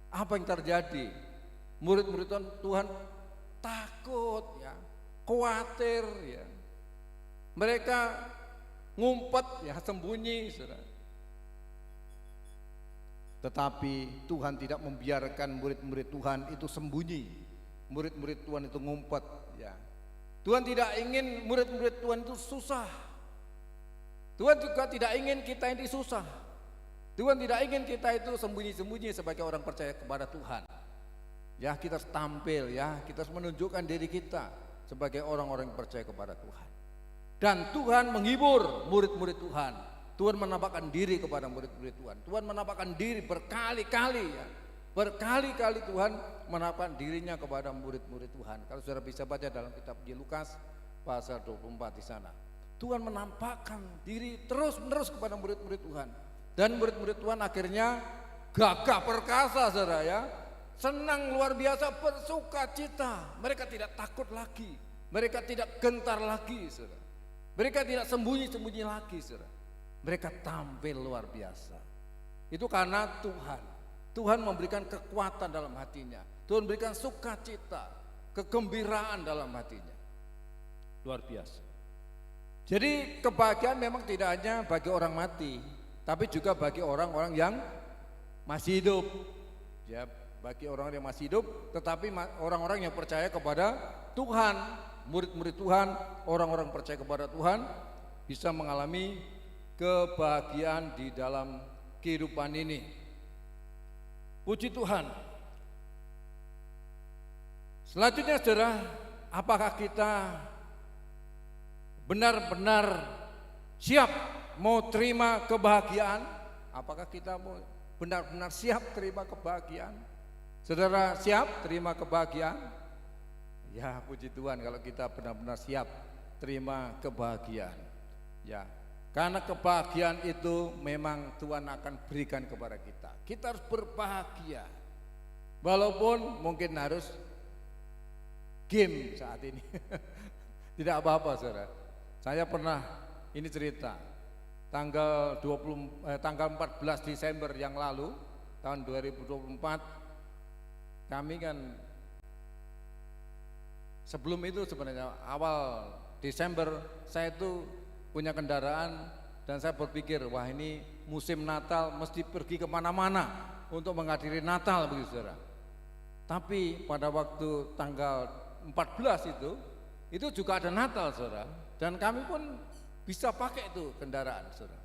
apa yang terjadi? Murid-murid Tuhan takut, ya, khawatir, ya. Mereka ngumpet, ya, sembunyi, saudara. Tetapi Tuhan tidak membiarkan murid-murid Tuhan itu sembunyi. Murid-murid Tuhan itu ngumpet, ya. Tuhan tidak ingin murid-murid Tuhan itu susah. Tuhan juga tidak ingin kita ini susah. Tuhan tidak ingin kita itu sembunyi-sembunyi sebagai orang percaya kepada Tuhan. Ya kita harus tampil, ya kita harus menunjukkan diri kita sebagai orang-orang yang percaya kepada Tuhan. Dan Tuhan menghibur murid-murid Tuhan. Tuhan menampakkan diri kepada murid-murid Tuhan. Tuhan menampakkan diri berkali-kali, ya. Berkali-kali Tuhan menampakkan dirinya kepada murid-murid Tuhan. Kalau saudara bisa baca dalam kitab Lukas pasal 24 di sana. Tuhan menampakkan diri terus-menerus kepada murid-murid Tuhan. Dan murid-murid Tuhan akhirnya gagah perkasa saudara, ya. Senang luar biasa, bersuka cita. Mereka tidak takut lagi. Mereka tidak gentar lagi saudara. Mereka tidak sembunyi-sembunyi lagi saudara. Mereka tampil luar biasa. Itu karena Tuhan memberikan kekuatan dalam hatinya. Tuhan memberikan sukacita, kegembiraan dalam hatinya. luar biasa. Jadi kebahagiaan memang tidak hanya bagi orang mati, tapi juga bagi orang-orang yang masih hidup. Ya, bagi orang yang masih hidup, tetapi orang-orang yang percaya kepada Tuhan, murid-murid Tuhan, orang-orang percaya kepada Tuhan bisa mengalami kebahagiaan di dalam kehidupan ini. Puji Tuhan. Selanjutnya saudara, apakah kita benar-benar siap mau terima kebahagiaan? Apakah kita mau benar-benar siap terima kebahagiaan? Saudara siap terima kebahagiaan? Ya, puji Tuhan kalau kita benar-benar siap terima kebahagiaan. Ya, karena kebahagiaan itu memang Tuhan akan berikan kepada kita. Kita harus berbahagia. Walaupun mungkin harus game saat ini. Tidak apa-apa, saudara. Saya pernah ini cerita tanggal 14 Desember yang lalu tahun 2024 kami kan sebelum itu sebenarnya awal Desember saya itu punya kendaraan dan saya berpikir wah ini musim Natal mesti pergi kemana-mana untuk menghadiri Natal begitu saudara. Tapi pada waktu tanggal 14 itu juga ada Natal saudara. Dan kami pun bisa pakai itu kendaraan saudara.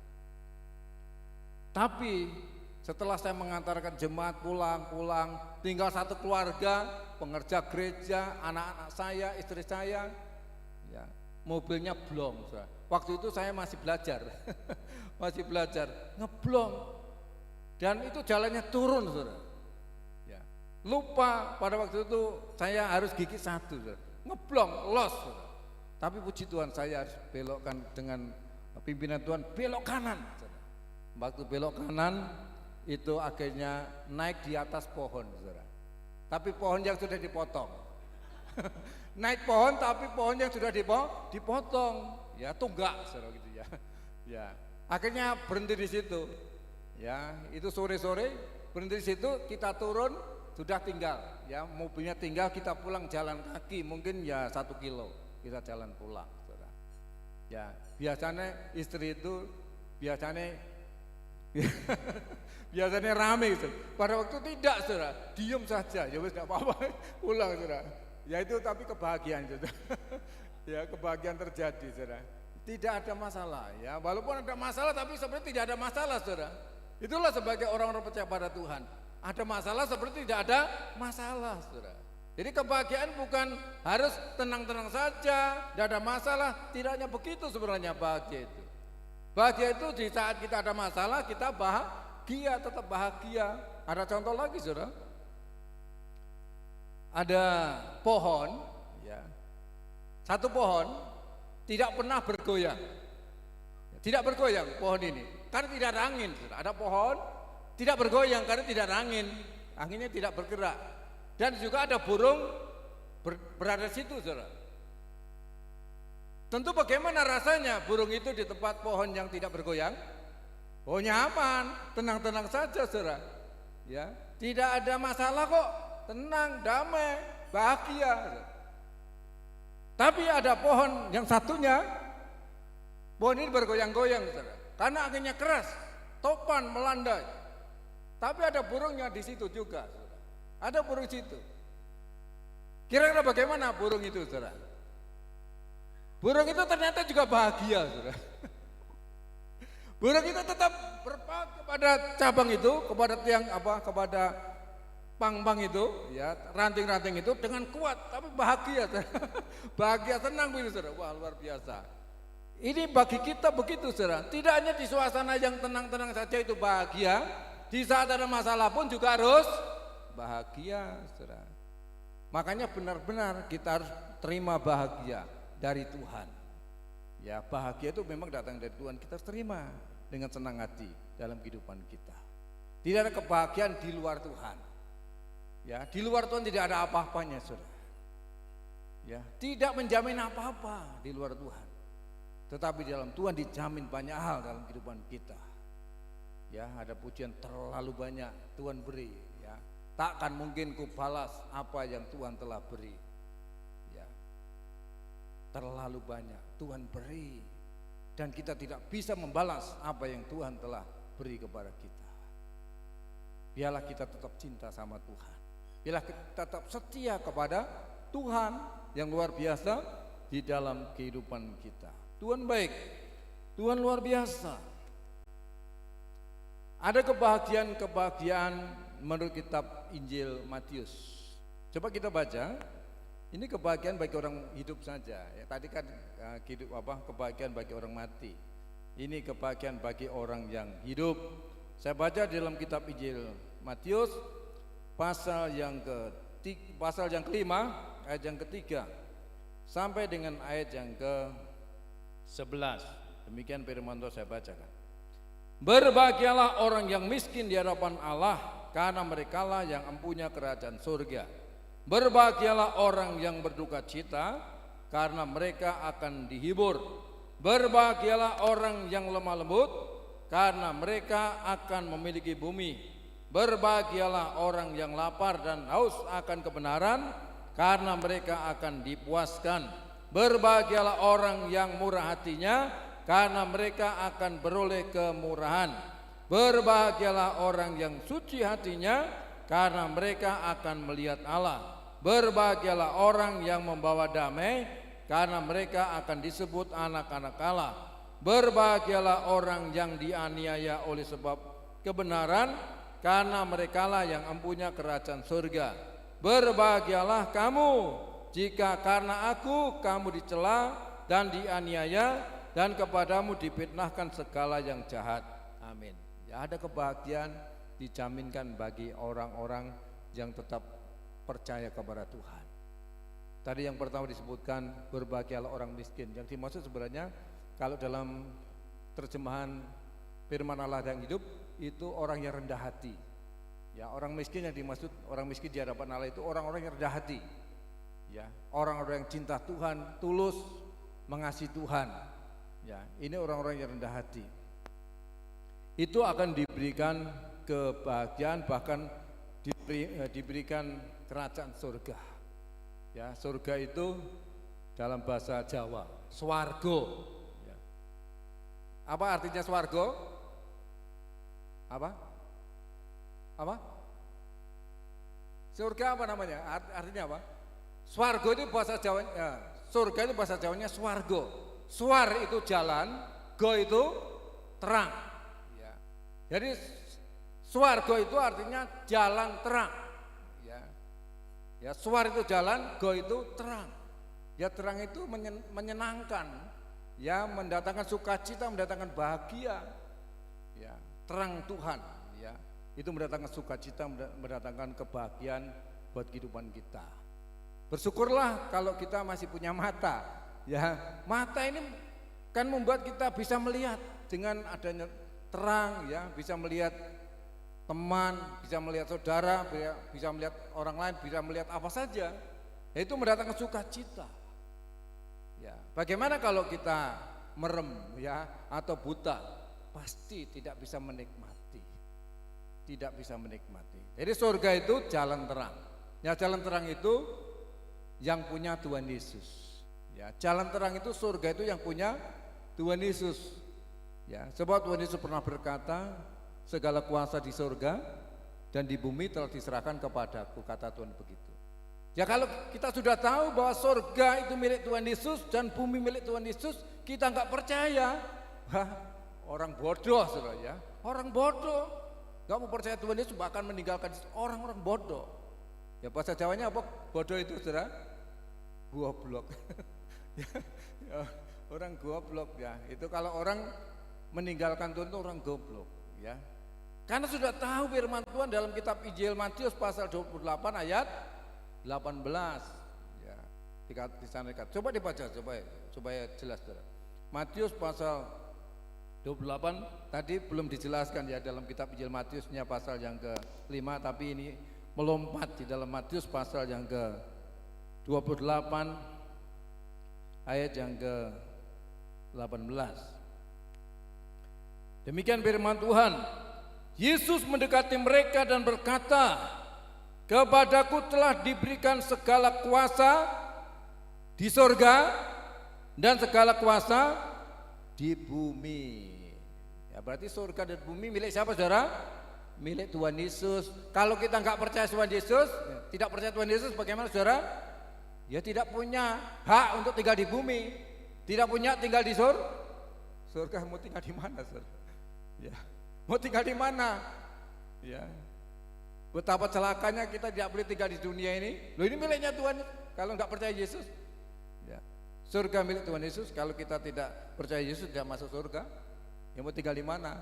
Tapi setelah saya mengantarkan jemaat pulang, tinggal satu keluarga, pengerja gereja, anak-anak saya, istri saya, ya, mobilnya blong saudara. Waktu itu saya masih belajar, ngeblong. Dan itu jalannya turun saudara. Ya. Lupa pada waktu itu saya harus gigit satu saudara. Ngeblong, los saudara. Tapi puji Tuhan saya harus belokkan dengan pimpinan Tuhan belok kanan. Waktu belok kanan itu akhirnya naik di atas pohon, saudara. Tapi pohon yang sudah dipotong. Naik pohon tapi pohon yang sudah dipotong. Ya tunggak, saudara gitu ya. Ya, akhirnya berhenti di situ. Ya, itu sore-sore berhenti di situ, kita turun sudah tinggal. Ya, mobilnya tinggal kita pulang jalan kaki mungkin ya 1 kilo. Kita jalan pulang, saudara. Ya, biasanya istri itu biasanya rame, gitu. Pada waktu tidak, saudara, diem saja, ya wes nggak apa-apa, pulang, saudara. Ya itu tapi kebahagiaan, saudara. Ya kebahagiaan terjadi, saudara. Tidak ada masalah, ya. Walaupun ada masalah, tapi sebenarnya tidak ada masalah, saudara. Itulah sebagai orang-orang percaya pada Tuhan. Ada masalah seperti tidak ada masalah, saudara. Jadi kebahagiaan bukan harus tenang-tenang saja, tidak ada masalah, tidak hanya begitu sebenarnya bahagia itu. Bahagia itu di saat kita ada masalah, kita bahagia, tetap bahagia. Ada contoh lagi saudara, ada pohon, ya, satu pohon tidak pernah bergoyang, tidak bergoyang pohon ini, karena tidak ada angin. Saudara. Ada pohon tidak bergoyang karena tidak ada angin, anginnya tidak bergerak. Dan juga ada burung berada di situ, saudara. Tentu bagaimana rasanya burung itu di tempat pohon yang tidak bergoyang? Oh nyaman, tenang-tenang saja, saudara. Ya, tidak ada masalah kok, tenang, damai, bahagia. Tapi ada pohon yang satunya, pohon ini bergoyang-goyang, saudara. Karena anginnya keras, topan melandai. Tapi ada burungnya di situ juga, saudara. Ada burung situ. Kira-kira bagaimana burung itu, saudara? Burung itu ternyata juga bahagia, saudara. Burung itu tetap berpaut kepada cabang itu, kepada tiang kepada pang-pang itu, ya, ranting-ranting itu dengan kuat, tapi bahagia, saudara. Bahagia, tenang begitu, saudara. Wah, luar biasa. Ini bagi kita begitu, saudara. Tidak hanya di suasana yang tenang-tenang saja itu bahagia, di saat ada masalah pun juga harus bahagia, saudara. Makanya benar-benar kita harus terima bahagia dari Tuhan. Ya, bahagia itu memang datang dari Tuhan, kita harus terima dengan senang hati dalam kehidupan kita. Tidak ada kebahagiaan di luar Tuhan. Ya, di luar Tuhan tidak ada apa-apanya, saudara. Ya, tidak menjamin apa-apa di luar Tuhan. Tetapi di dalam Tuhan dijamin banyak hal dalam kehidupan kita. Ya, ada pujian terlalu banyak Tuhan beri, ya. Takkan mungkin ku balas apa yang Tuhan telah beri. Ya. terlalu banyak Tuhan beri, dan kita tidak bisa membalas apa yang Tuhan telah beri kepada kita. Biarlah kita tetap cinta sama Tuhan, biarlah kita tetap setia kepada Tuhan yang luar biasa di dalam kehidupan kita. Tuhan baik, Tuhan luar biasa. Ada kebahagiaan menurut kitab Injil Matius. Coba kita baca. Ini kebahagiaan bagi orang hidup saja. Ya, tadi kan kebahagiaan bagi orang mati. Ini kebahagiaan bagi orang yang hidup. Saya baca di dalam kitab Injil Matius pasal yang kelima, ayat yang ketiga sampai dengan ayat yang ke-11. Demikian firman Tuhan, saya bacakan. Berbahagialah orang yang miskin di hadapan Allah, karena merekalah yang empunya kerajaan surga. Berbahagialah orang yang berduka cita, karena mereka akan dihibur. Berbahagialah orang yang lemah lembut, karena mereka akan memiliki bumi. Berbahagialah orang yang lapar dan haus akan kebenaran, karena mereka akan dipuaskan. Berbahagialah orang yang murah hatinya, karena mereka akan beroleh kemurahan. Berbahagialah orang yang suci hatinya, karena mereka akan melihat Allah. Berbahagialah orang yang membawa damai, karena mereka akan disebut anak-anak Allah. Berbahagialah orang yang dianiaya oleh sebab kebenaran, karena merekalah yang empunya kerajaan surga. Berbahagialah kamu jika karena aku kamu dicela dan dianiaya, dan kepadamu difitnahkan segala yang jahat. Amin. Ya, ada kebahagiaan dijaminkan bagi orang-orang yang tetap percaya kepada Tuhan. Tadi yang pertama disebutkan berbahagialah orang miskin. Yang dimaksud sebenarnya kalau dalam terjemahan firman Allah yang hidup itu orang yang rendah hati. Ya, orang miskin yang dimaksud orang miskin di hadapan Allah itu orang-orang yang rendah hati. Ya, orang-orang yang cinta Tuhan, tulus mengasihi Tuhan. Ya, ini orang-orang yang rendah hati. Itu akan diberikan kebahagiaan, bahkan diberikan kerajaan surga. Ya, surga itu dalam bahasa Jawa swargo. Ya. Apa artinya swargo? Apa? Surga apa namanya? Artinya apa? Swargo itu bahasa Jawa. Ya, surga itu bahasa Jawanya swargo. Swar itu jalan, go itu terang. Ya. Jadi swargo itu artinya jalan terang. Ya, swar itu jalan, go itu terang. Ya, terang itu menyenangkan, ya, mendatangkan sukacita, mendatangkan bahagia. Ya, terang Tuhan, ya, itu mendatangkan sukacita, mendatangkan kebahagiaan buat kehidupan kita. Bersyukurlah kalau kita masih punya mata. Ya, mata ini kan membuat kita bisa melihat dengan adanya terang, ya, bisa melihat teman, bisa melihat saudara, bisa melihat orang lain, bisa melihat apa saja. Itu mendatangkan sukacita. Ya, bagaimana kalau kita merem, ya, atau buta? Pasti tidak bisa menikmati. Tidak bisa menikmati. Jadi surga itu jalan terang. Ya, jalan terang itu yang punya Tuhan Yesus. Ya, jalan terang itu surga itu yang punya Tuhan Yesus. Ya, sebab Tuhan Yesus pernah berkata, segala kuasa di surga dan di bumi telah diserahkan kepadaku, kata Tuhan begitu. Ya, kalau kita sudah tahu bahwa surga itu milik Tuhan Yesus dan bumi milik Tuhan Yesus, kita nggak percaya. Wah, orang bodoh, saudara, ya. Orang bodoh, nggak mau percaya Tuhan Yesus, bahkan meninggalkan orang-orang bodoh. Ya, bahasa Jawanya apa? Bodoh itu, saudara? Goblok. Ya, orang goblok, ya. Itu kalau orang meninggalkan Tuhan itu orang goblok, ya. Karena sudah tahu firman Tuhan dalam kitab Injil Matius pasal 28 ayat 18. Ya, di sana. Coba dibaca supaya jelas, saudara. Matius pasal 28 tadi belum dijelaskan, ya, dalam kitab Injil Matiusnya pasal yang ke-5, tapi ini melompat di dalam Matius pasal yang ke-28 ayat yang ke-18. Demikian firman Tuhan. Yesus mendekati mereka dan berkata, kepadaku telah diberikan segala kuasa di sorga dan segala kuasa di bumi. Ya, berarti surga dan bumi milik siapa saudara? Milik Tuhan Yesus. Kalau kita nggak percaya Tuhan Yesus, tidak percaya Tuhan Yesus, bagaimana saudara? Ya tidak punya hak untuk tinggal di bumi, tidak punya tinggal di surga. Mau tinggal di mana saudara? Ya, mau tinggal di mana? Ya, betapa celakanya kita tidak boleh tinggal di dunia ini. Loh, ini miliknya Tuhan. Kalau nggak percaya Yesus, ya, surga milik Tuhan Yesus. Kalau kita tidak percaya Yesus, tidak masuk surga. Ya mau tinggal di mana?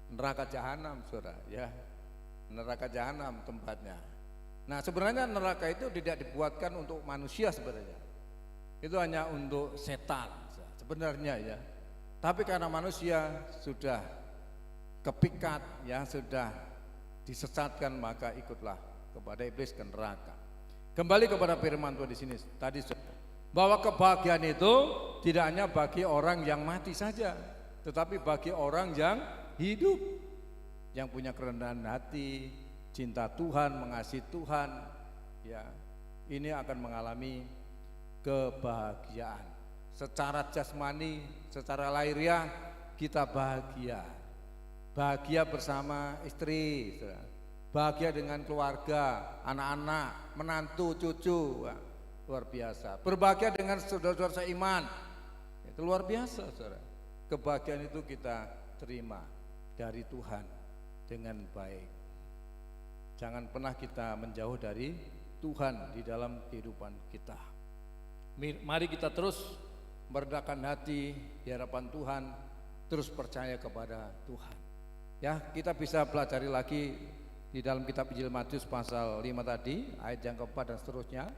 Neraka jahanam, saudara. Ya, neraka jahanam tempatnya. Nah, sebenarnya neraka itu tidak dibuatkan untuk manusia sebenarnya. Itu hanya untuk setan sebenarnya ya. Tapi karena manusia sudah kepikat, ya sudah disesatkan, maka ikutlah kepada iblis ke neraka. Kembali kepada firman Tuhan di sini tadi, bahwa kebahagiaan itu tidak hanya bagi orang yang mati saja, tetapi bagi orang yang hidup, yang punya kerendahan hati, cinta Tuhan, mengasihi Tuhan, ya ini akan mengalami kebahagiaan. Secara jasmani, secara lahiriah kita bahagia. Bahagia bersama istri, bahagia dengan keluarga, anak-anak, menantu, cucu, wah, luar biasa. Berbahagia dengan saudara-saudara seiman, itu luar biasa, saudara. Kebahagiaan itu kita terima dari Tuhan dengan baik. Jangan pernah kita menjauh dari Tuhan di dalam kehidupan kita. Mari kita terus meredahkan hati di hadapan Tuhan, terus percaya kepada Tuhan. Ya, kita bisa pelajari lagi di dalam kitab Injil Matius pasal 5 tadi, ayat yang keempat dan seterusnya.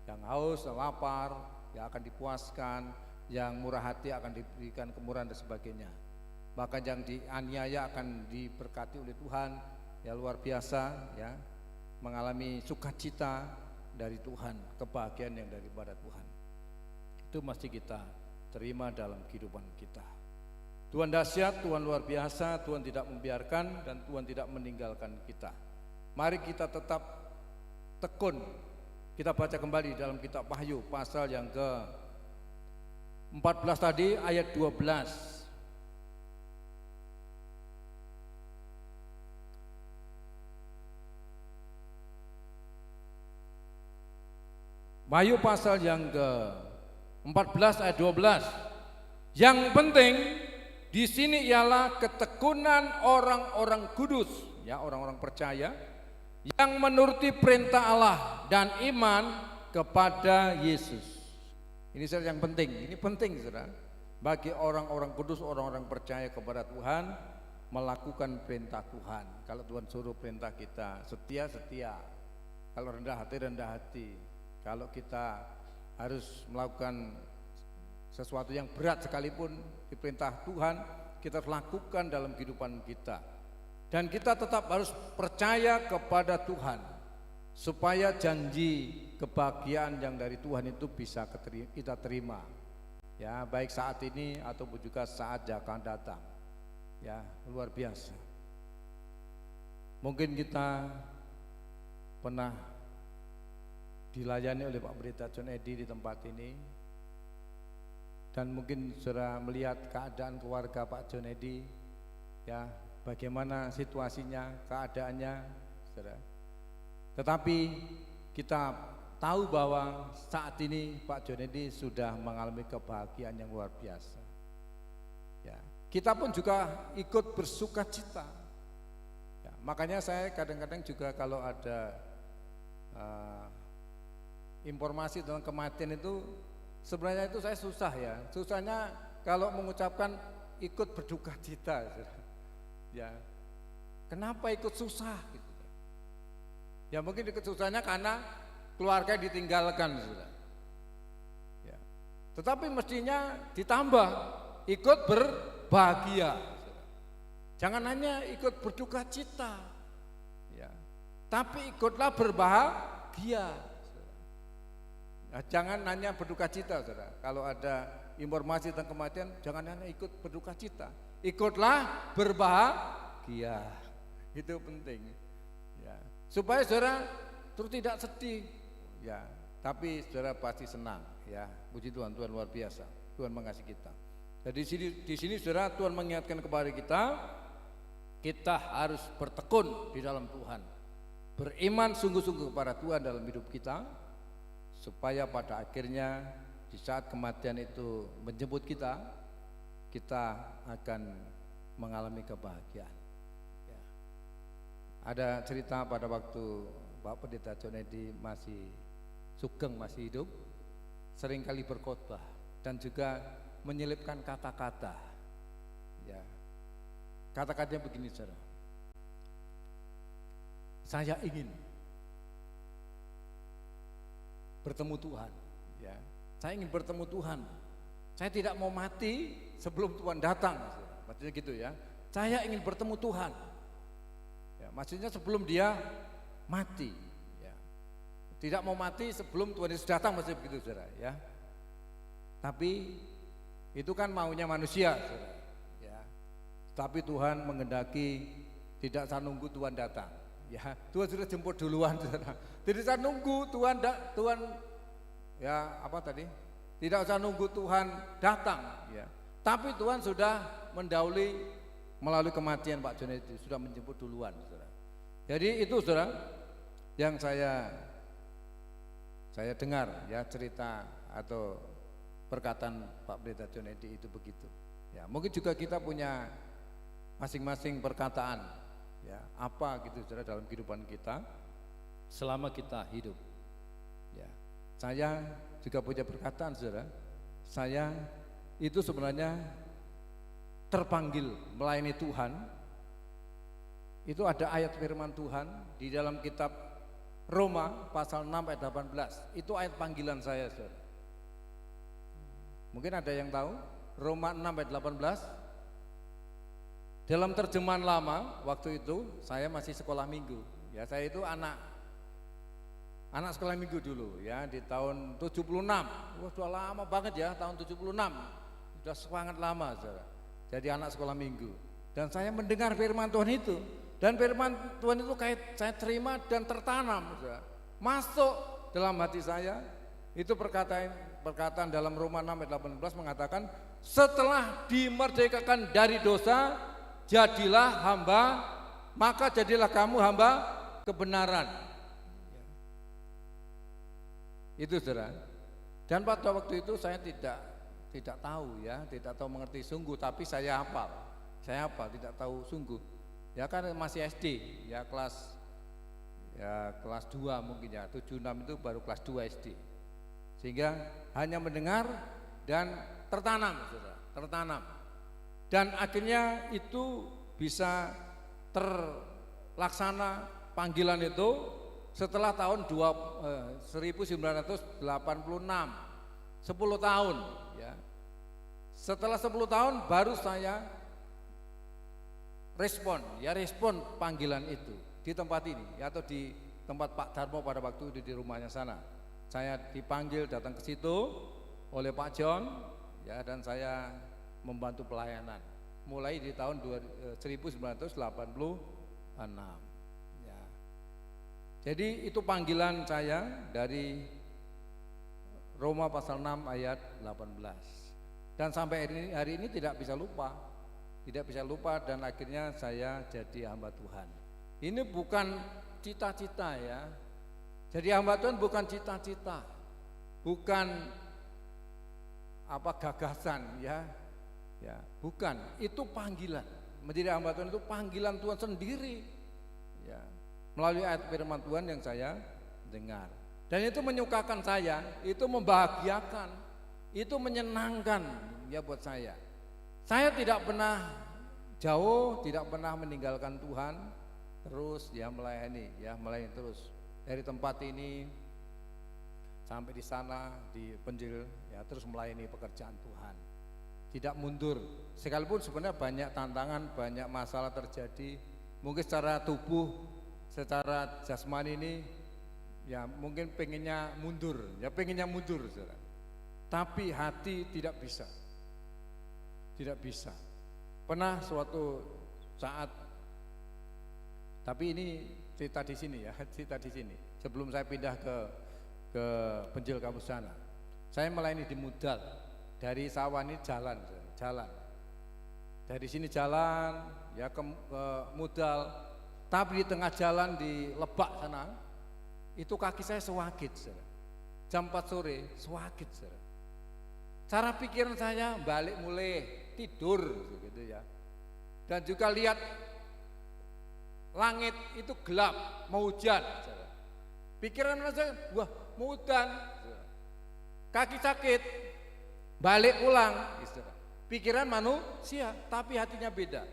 Yang haus dan lapar yang akan dipuaskan, yang murah hati akan diberikan kemurahan dan sebagainya. Bahkan yang dianiaya akan diberkati oleh Tuhan. Ya, luar biasa ya, mengalami sukacita dari Tuhan, kebahagiaan yang daripada Tuhan. Itu mesti kita terima dalam kehidupan kita. Tuhan dahsyat, Tuhan luar biasa, Tuhan tidak membiarkan dan Tuhan tidak meninggalkan kita. Mari kita tetap tekun. Kita baca kembali dalam kitab Wahyu pasal yang ke-14 tadi ayat 12. Wahyu pasal yang ke-14 ayat 12. Yang penting di sini ialah ketekunan orang-orang kudus, ya, orang-orang percaya yang menuruti perintah Allah dan iman kepada Yesus. Ini saudara yang penting. Ini penting saudara bagi orang-orang kudus, orang-orang percaya kepada Tuhan, melakukan perintah Tuhan. Kalau Tuhan suruh perintah kita setia. Kalau rendah hati. Kalau kita harus melakukan sesuatu yang berat sekalipun diperintah Tuhan, kita lakukan dalam kehidupan kita. Dan kita tetap harus percaya kepada Tuhan supaya janji kebahagiaan yang dari Tuhan itu bisa kita terima. Ya, baik saat ini ataupun juga saat yang akan datang. Ya, luar biasa. Mungkin kita pernah dilayani oleh Pak Pendeta John Eddy di tempat ini, dan mungkin saudara melihat keadaan keluarga Pak John Eddy, ya, bagaimana situasinya, keadaannya, saudara. Tetapi kita tahu bahwa saat ini Pak John Eddy sudah mengalami kebahagiaan yang luar biasa. Ya, kita pun juga ikut bersukacita. Ya, makanya saya kadang-kadang juga kalau ada informasi tentang kematian itu, sebenarnya itu saya susah ya. Susahnya kalau mengucapkan ikut berduka cita. Ya, kenapa ikut susah? Gitu. Ya mungkin ikut susahnya karena keluarga ditinggalkan. Ya. Tetapi mestinya ditambah ikut berbahagia. Jangan hanya ikut berduka cita. Ya. Tapi ikutlah berbahagia. Nah, jangan hanya berduka cita, saudara. Kalau ada informasi tentang kematian, jangan hanya ikut berduka cita, ikutlah berbahagia. Itu penting, ya. Supaya saudara terus tidak sedih, ya. Tapi saudara pasti senang, ya. Puji Tuhan, Tuhan luar biasa. Tuhan mengasihi kita. Jadi di sini saudara, Tuhan mengingatkan kepada kita harus bertekun di dalam Tuhan, beriman sungguh-sungguh kepada Tuhan dalam hidup kita, supaya pada akhirnya di saat kematian itu menjemput kita akan mengalami kebahagiaan. Ya. Ada cerita pada waktu Pak Pendeta John Eddy masih sugeng, masih hidup, seringkali berkhotbah dan juga menyelipkan kata-kata. Ya. Kata-katanya begini, saudara. Saya ingin bertemu Tuhan. Ya. Saya ingin bertemu Tuhan. Saya tidak mau mati sebelum Tuhan datang. Maksudnya gitu ya. Saya ingin bertemu Tuhan. Ya, maksudnya sebelum dia mati. Ya. Tidak mau mati sebelum Tuhan Yesus datang, maksudnya begitu, saudara. Ya. Tapi itu kan maunya manusia, saudara. Ya. Tapi Tuhan menghendaki tidak usah nunggu Tuhan datang. Ya, Tuhan sudah jemput duluan, saudara. Tidak usah nunggu Tuhan ya apa tadi? Tidak usah nunggu Tuhan datang, ya. Tapi Tuhan sudah mendahului melalui kematian Pak John itu, sudah menjemput duluan, saudara. Jadi itu, saudara, yang saya dengar ya, cerita atau perkataan Pak Pendeta John Eddy itu begitu. Ya, mungkin juga kita punya masing-masing perkataan, ya, apa gitu, saudara, dalam kehidupan kita selama kita hidup. Ya, saya juga punya perkataan, saudara. Saya itu sebenarnya terpanggil melayani Tuhan. Itu ada ayat firman Tuhan di dalam kitab Roma pasal 6 ayat 18. Itu ayat panggilan saya, saudara. Mungkin ada yang tahu Roma 6 ayat 18. Dalam terjemahan lama waktu itu saya masih sekolah minggu. Ya, saya itu anak sekolah minggu dulu ya, di tahun 76. Wah, sudah lama banget ya, tahun 76. Sudah sangat lama, saudara. Jadi anak sekolah minggu. Dan saya mendengar firman Tuhan itu. Dan firman Tuhan itu saya terima dan tertanam, saudara. Masuk dalam hati saya. Itu perkataan dalam Roma 6 ayat 18 mengatakan, setelah dimerdekakan dari dosa, jadilah hamba, maka jadilah kamu hamba kebenaran. Itu, saudara. Dan pada waktu itu saya tidak tahu ya, tidak tahu mengerti sungguh, tapi saya hafal, tidak tahu sungguh. Ya kan masih SD, ya kelas 2 mungkin ya, 76 itu baru kelas 2 SD. Sehingga hanya mendengar dan tertanam, saudara, tertanam. Dan akhirnya itu bisa terlaksana panggilan itu setelah tahun 1986, 10 tahun ya. Setelah 10 tahun baru saya respon panggilan itu di tempat ini ya, atau di tempat Pak Darmo pada waktu itu di rumahnya sana. Saya dipanggil datang ke situ oleh Pak John ya, dan saya membantu pelayanan mulai di tahun 1986. Jadi itu panggilan saya dari Roma pasal 6 ayat 18. Dan sampai hari ini tidak bisa lupa dan akhirnya saya jadi hamba Tuhan. Ini bukan cita-cita ya. Jadi hamba Tuhan bukan cita-cita, bukan gagasan ya. Ya, bukan, itu panggilan. Menjadi hamba Tuhan itu panggilan Tuhan sendiri. Ya. Melalui ayat firman Tuhan yang saya dengar. Dan itu menyukakan saya, itu membahagiakan, itu menyenangkan ya buat saya. Saya tidak pernah jauh, tidak pernah meninggalkan Tuhan, terus ya melayani terus. Dari tempat ini sampai di sana di Penjil ya, terus melayani pekerjaan Tuhan. Tidak mundur, sekalipun sebenarnya banyak tantangan, banyak masalah terjadi, mungkin secara tubuh, secara jasmani ini ya mungkin pengennya mundur, saudara. Tapi hati tidak bisa. Pernah suatu saat, tapi ini cerita di sini ya, sebelum saya pindah ke Penjil Kampus sana, saya melayani di Mudal Dari sawah ini jalan. Dari sini jalan ya ke Mudal, tapi di tengah jalan di Lebak sana itu kaki saya sewakit, saudara. Jam 4 sore sewakit, saudara. Cara pikiran saya balik mulai tidur gitu ya. Dan juga lihat langit itu gelap, mau hujan, saudara. Pikiran saya, wah mau hujan, saudara. Kaki sakit, balik pulang, saudara. Pikiran manusia, tapi hatinya beda.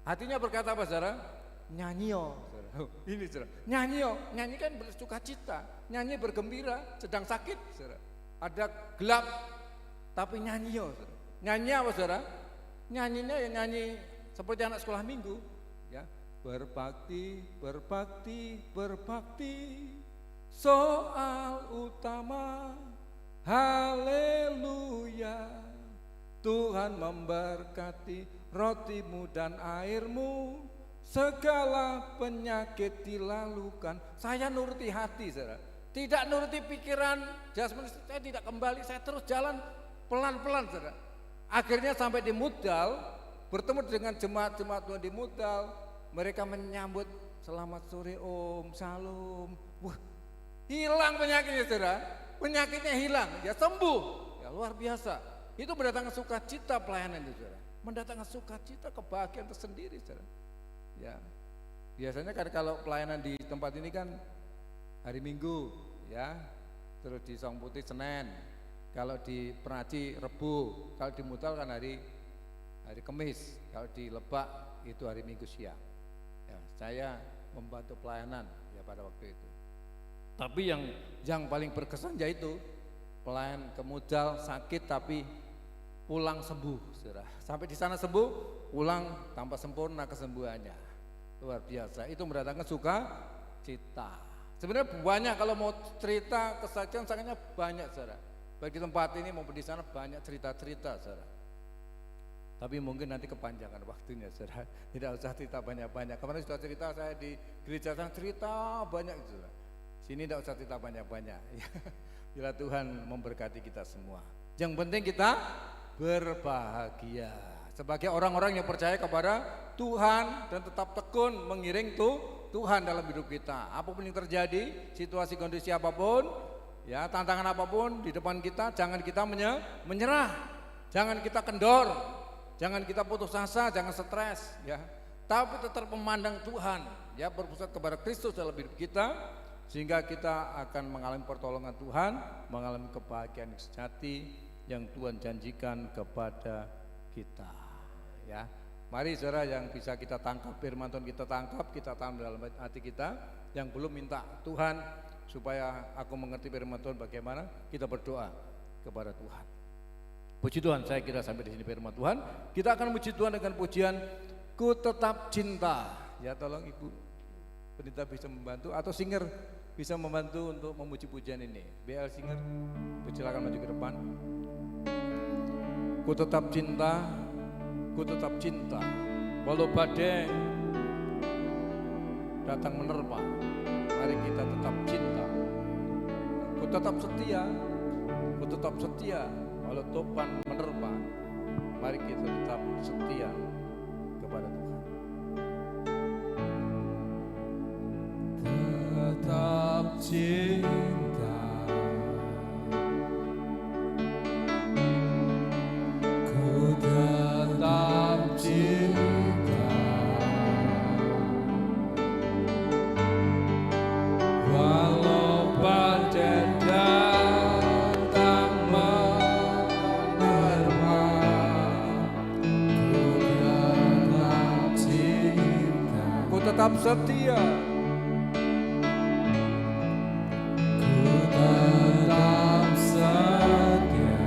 Hatinya berkata apa, saudara? Nyanyi yo, ini saudara. Nyanyi yo, nyanyi kan bersuka cita, nyanyi bergembira, sedang sakit, saudara. Ada gelap, tapi nyanyi yo, saudara. Nyanyi apa, saudara? Nyanyinya ya nyanyi seperti anak sekolah minggu, ya. Berbakti, berbakti, berbakti, soal utama, haleluya. Tuhan memberkati rotimu dan airmu, segala penyakit dilalukan. Saya nuruti hati, saudara. Tidak nuruti pikiran, jasmani saya tidak kembali, saya terus jalan pelan-pelan, saudara. Akhirnya sampai di Mudal, bertemu dengan jemaat-jemaat Tuhan di Mudal. Mereka menyambut, selamat sore Om, Salam. Wah, hilang penyakitnya, saudara. Penyakitnya hilang, ya sembuh, ya luar biasa. Itu mendatangkan sukacita pelayanan itu, saudara. Mendatangkan sukacita, kebahagiaan tersendiri, saudara. Ya, biasanya kan kalau pelayanan di tempat ini kan hari Minggu, ya, terus di Song Putih Senin, kalau di Peraji Rebu, kalau di Mutal kan hari Kamis, kalau di Lebak itu hari Minggu siang. Ya, saya membantu pelayanan ya pada waktu itu. Tapi yang paling berkesan yaitu pelayan ke Mudal sakit tapi pulang sembuh, saudara. Sampai di sana sembuh, pulang tanpa sempurna kesembuhannya. Luar biasa. Itu mendatangkan sukacita. Sebenarnya banyak kalau mau cerita kesaksian sangatnya banyak, saudara. Baik di tempat ini maupun di sana banyak cerita-cerita, saudara. Tapi mungkin nanti kepanjangan waktunya, saudara. Tidak usah cerita banyak-banyak. Kemarin sudah cerita saya di gereja sana cerita banyak, saudara. Sini tidak usah cerita banyak-banyak. Bila Tuhan memberkati kita semua. Yang penting kita berbahagia sebagai orang-orang yang percaya kepada Tuhan dan tetap tekun mengiring Tuhan dalam hidup kita. Apapun yang terjadi, situasi kondisi apapun, ya tantangan apapun di depan kita, jangan kita menyerah, jangan kita kendor, jangan kita putus asa, jangan stres, ya. Tapi tetap memandang Tuhan, ya berpusat kepada Kristus dalam hidup kita, sehingga kita akan mengalami pertolongan Tuhan, mengalami kebahagiaan yang sejati yang Tuhan janjikan kepada kita, ya. Mari saudara yang bisa kita tangkap firman Tuhan, kita tangkap, kita tanam dalam hati kita. Yang belum minta Tuhan supaya aku mengerti firman Tuhan bagaimana, kita berdoa kepada Tuhan. Puji Tuhan, saya kira sampai di sini firman Tuhan. Kita akan puji Tuhan dengan pujian Ku Tetap Cinta. Ya tolong Ibu Pendeta bisa membantu atau singer bisa membantu untuk memuji pujian ini. BL singer, silakan maju ke depan. Ku tetap cinta, ku tetap cinta, walau badai datang menerpa, mari kita tetap cinta. Ku tetap setia, walau topan menerpa, mari kita tetap setia kepada Tuhan. Tetap cinta. Tetap setia, ku tetap setia,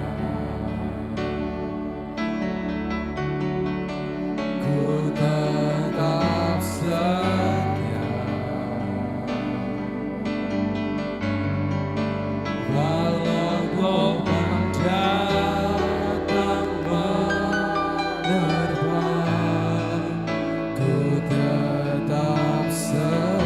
ku tetap setia, walau gelombang datang menerpa, ku tetap setia.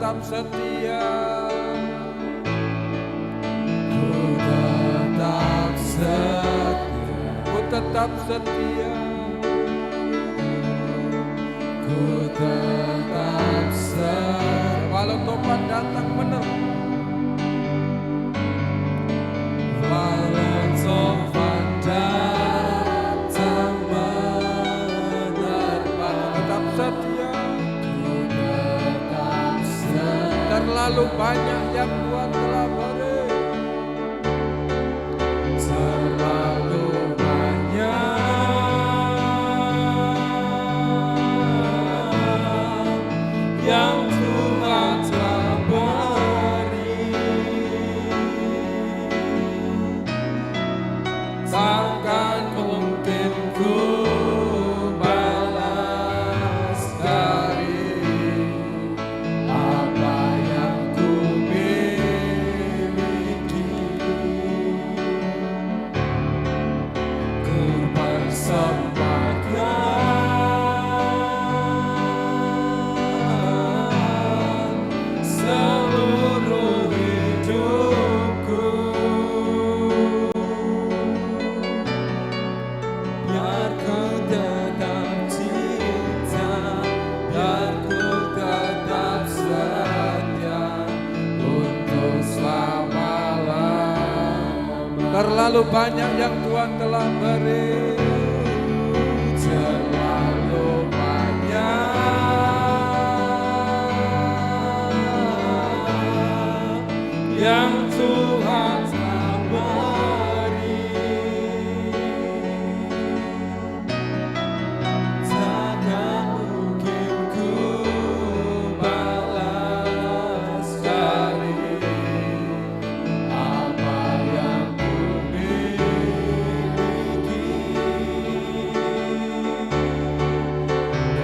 tetap setia. Ku tetap setia. Ku tetap setia. Ku tetap setia. Walau topan datang menerpa, walau topan datang menerpa, tetap setia. ku tetap setia. Terlalu banyak yang Tuhan telah beri. Terlalu banyak yang Tuhan telah beri, takkan mungkin ku balas dari apa yang ku miliki. Ku persembahkan seluruh hidupku, biar ku tetap cinta, biar ku tetap setia untuk selama-lamanya. Terlalu banyak yang Tuhan telah beri. Terlalu banyak yang Tuhan telah beri, takkan mungkin ku balas dari apa yang ku miliki.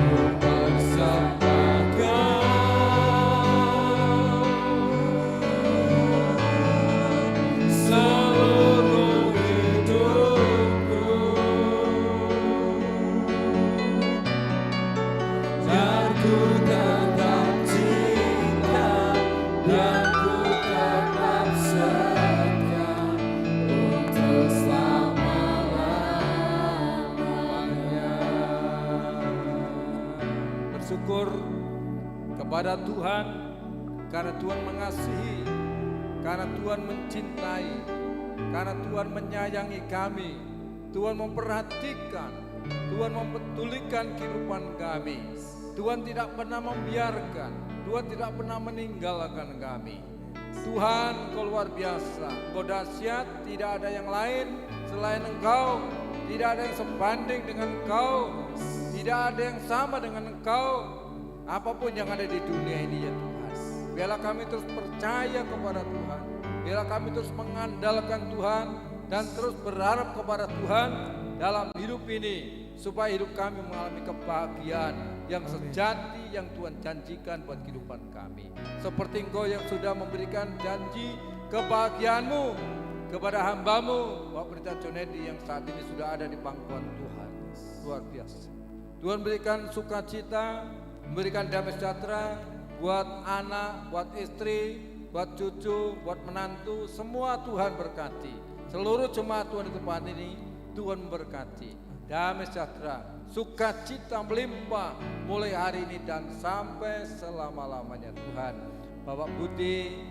Ku persembahkan seluruh hidupku, biar ku tetap cinta, biar ku tetap setia untuk selama-lamanya. Bersyukur kepada Tuhan karena Tuhan mengasihi, karena Tuhan mencintai, karena Tuhan menyayangi kami. Tuhan memperhatikan, Tuhan mempedulikan kehidupan kami. Tuhan tidak pernah membiarkan, Tuhan tidak pernah meninggalkan kami. Tuhan, Kau luar biasa, Kau dahsyat, tidak ada yang lain selain Engkau, tidak ada yang sebanding dengan Engkau, tidak ada yang sama dengan Engkau. Apapun yang ada di dunia ini ya Tuhan, biarlah kami terus percaya kepada Tuhan, biarlah kami terus mengandalkan Tuhan dan terus berharap kepada Tuhan dalam hidup ini, supaya hidup kami mengalami kebahagiaan yang sejati yang Tuhan janjikan buat kehidupan kami. Seperti Engkau yang sudah memberikan janji kebahagiaan-Mu kepada hamba-Mu Bapak Pendeta Jonedi yang saat ini sudah ada di pangkuan Tuhan. Luar biasa. Tuhan berikan sukacita, memberikan damai sejahtera buat anak, buat istri, buat cucu, buat menantu, semua Tuhan berkati. Seluruh jemaat Tuhan di tempat ini, Tuhan berkati. Damai sejahtera, sukacita melimpah mulai hari ini dan sampai selama-lamanya Tuhan. Bapak Budi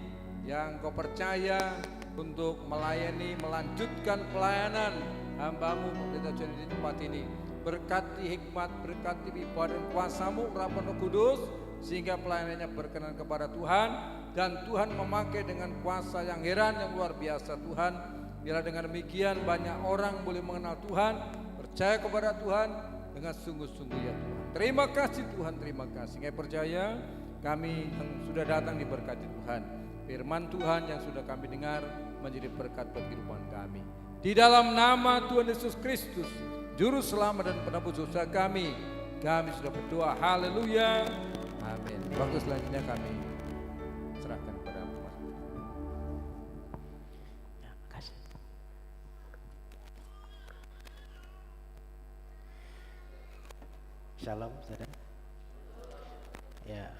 yang Kau percaya untuk melayani, melanjutkan pelayanan hamba-Mu Pendeta Jonedi di tempat ini. Berkati hikmat, berkati ibadah dan kuasa-Mu, urapan Roh Kudus, sehingga pelayanannya berkenan kepada Tuhan, dan Tuhan memakai dengan kuasa yang heran, yang luar biasa Tuhan. Bila dengan demikian banyak orang boleh mengenal Tuhan, percaya kepada Tuhan dengan sungguh-sungguh ya Tuhan. Terima kasih Tuhan, terima kasih. Saya percaya kami yang sudah datang diberkati Tuhan. Firman Tuhan yang sudah kami dengar menjadi berkat bagi kehidupan kami. Di dalam nama Tuhan Yesus Kristus, Juru Selamat dan Penebus dosa kami sudah berdoa. Haleluya. Amin. Waktu selanjutnya kami serahkan kepada Mas. Ya, makasih. Shalom, saudara. Ya,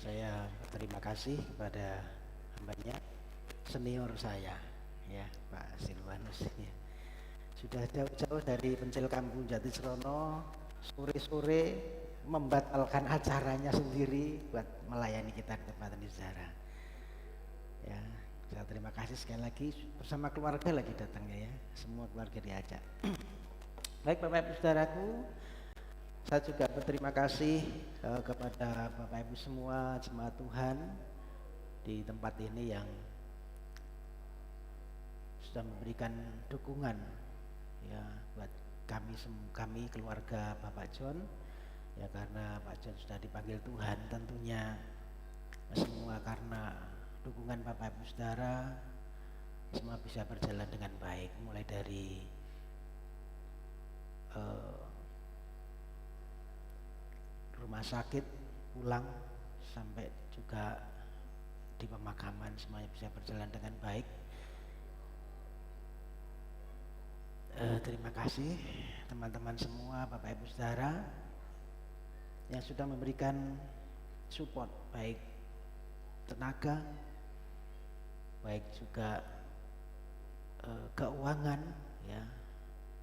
saya terima kasih kepada hambanya senior saya ya Pak Silwanus ya. Sudah jauh-jauh dari Pencil Kampung Jatisrono sore-sore membatalkan acaranya sendiri buat melayani kita di tempat ini saudara. Ya, saya terima kasih sekali lagi bersama keluarga lagi datangnya ya. Semua keluarga diajak. Baik Bapak Ibu Saudaraku, saya juga berterima kasih kepada Bapak Ibu semua jemaat Tuhan di tempat ini yang sudah memberikan dukungan ya buat kami keluarga Bapak John ya, karena Pak John sudah dipanggil Tuhan tentunya semua karena dukungan Bapak Ibu Saudara semua bisa berjalan dengan baik, mulai dari rumah sakit pulang sampai juga di pemakaman semuanya bisa berjalan dengan baik. Terima kasih teman-teman semua Bapak Ibu Saudara yang sudah memberikan support baik tenaga baik juga keuangan ya.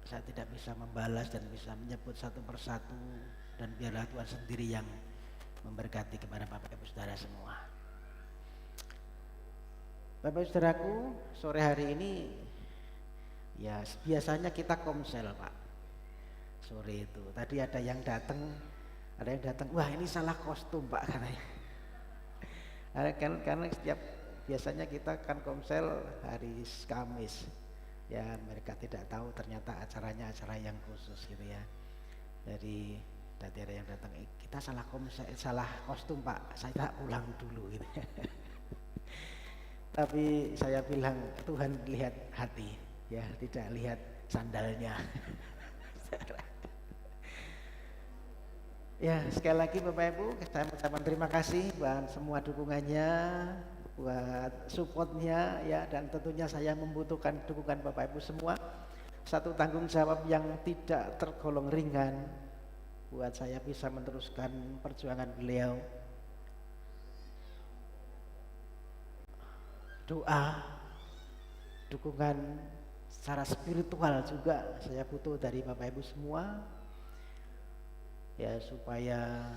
Saya tidak bisa membalas dan bisa menyebut satu persatu dan biarlah Tuhan sendiri yang memberkati kepada Bapak Ibu Saudara semua. Bapak Ibu Saudaraku, sore hari ini ya biasanya kita komsel Pak. Sore itu tadi ada yang datang, wah ini salah kostum Pak katanya. Karena setiap biasanya kita kan komsel hari Kamis. Ya mereka tidak tahu ternyata acaranya acara yang khusus gitu ya. Jadi tadi ada yang datang, kita salah kostum Pak, saya pulang dulu gitu. Tapi saya bilang Tuhan lihat hati ya, tidak lihat sandalnya. Ya sekali lagi Bapak Ibu saya mengucapkan terima kasih buat semua dukungannya, buat supportnya ya, dan tentunya saya membutuhkan dukungan Bapak Ibu semua. Satu tanggung jawab yang tidak tergolong ringan buat saya bisa meneruskan perjuangan beliau. Doa, dukungan secara spiritual juga saya butuh dari Bapak Ibu semua ya, supaya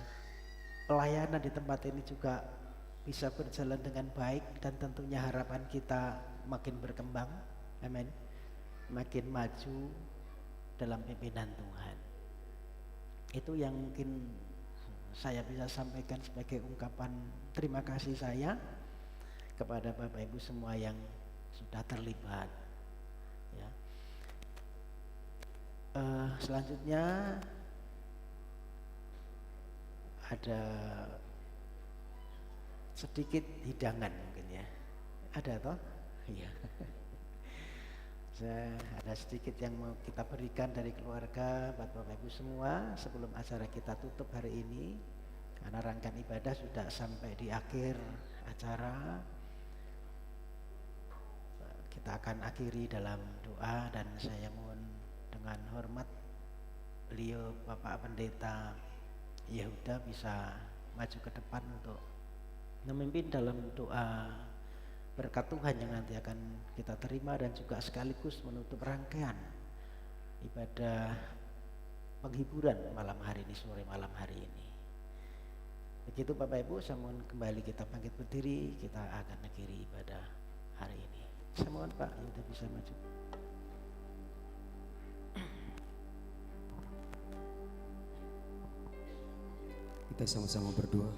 pelayanan di tempat ini juga bisa berjalan dengan baik dan tentunya harapan kita makin berkembang, amin, makin maju dalam pimpinan Tuhan. Itu yang mungkin saya bisa sampaikan sebagai ungkapan terima kasih saya kepada Bapak Ibu semua yang sudah terlibat ya. Selanjutnya ada sedikit hidangan mungkin ya, ada toh? Iya. Ada sedikit yang mau kita berikan dari keluarga buat Bapak Ibu semua sebelum acara kita tutup hari ini, karena rangkaian ibadah sudah sampai di akhir acara. Kita akan akhiri dalam doa dan saya mohon dengan hormat beliau Bapak Pendeta Yehuda bisa maju ke depan untuk memimpin dalam doa berkat Tuhan yang nanti akan kita terima dan juga sekaligus menutup rangkaian ibadah penghiburan malam hari ini, sore malam hari ini. Begitu Bapak Ibu, saya mohon kembali kita bangkit berdiri, kita akan akhiri ibadah hari ini. Saya mohon Pak Yuda bisa maju. Kita sama-sama berdoa.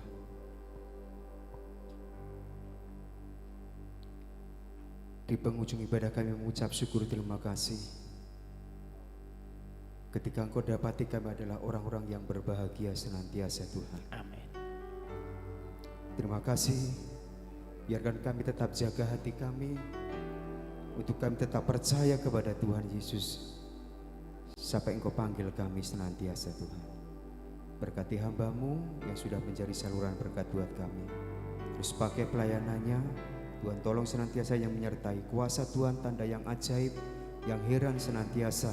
Di penghujung ibadah kami mengucap syukur terima kasih. Ketika Engkau dapati kami adalah orang-orang yang berbahagia senantiasa Tuhan. Amin. Terima kasih. Biarkan kami tetap jaga hati kami, untuk kami tetap percaya kepada Tuhan Yesus sampai Engkau panggil kami senantiasa Tuhan. Berkati hamba-Mu yang sudah menjadi saluran berkat buat kami. Terus pakai pelayanannya, Tuhan tolong senantiasa yang menyertai kuasa Tuhan, tanda yang ajaib, yang heran senantiasa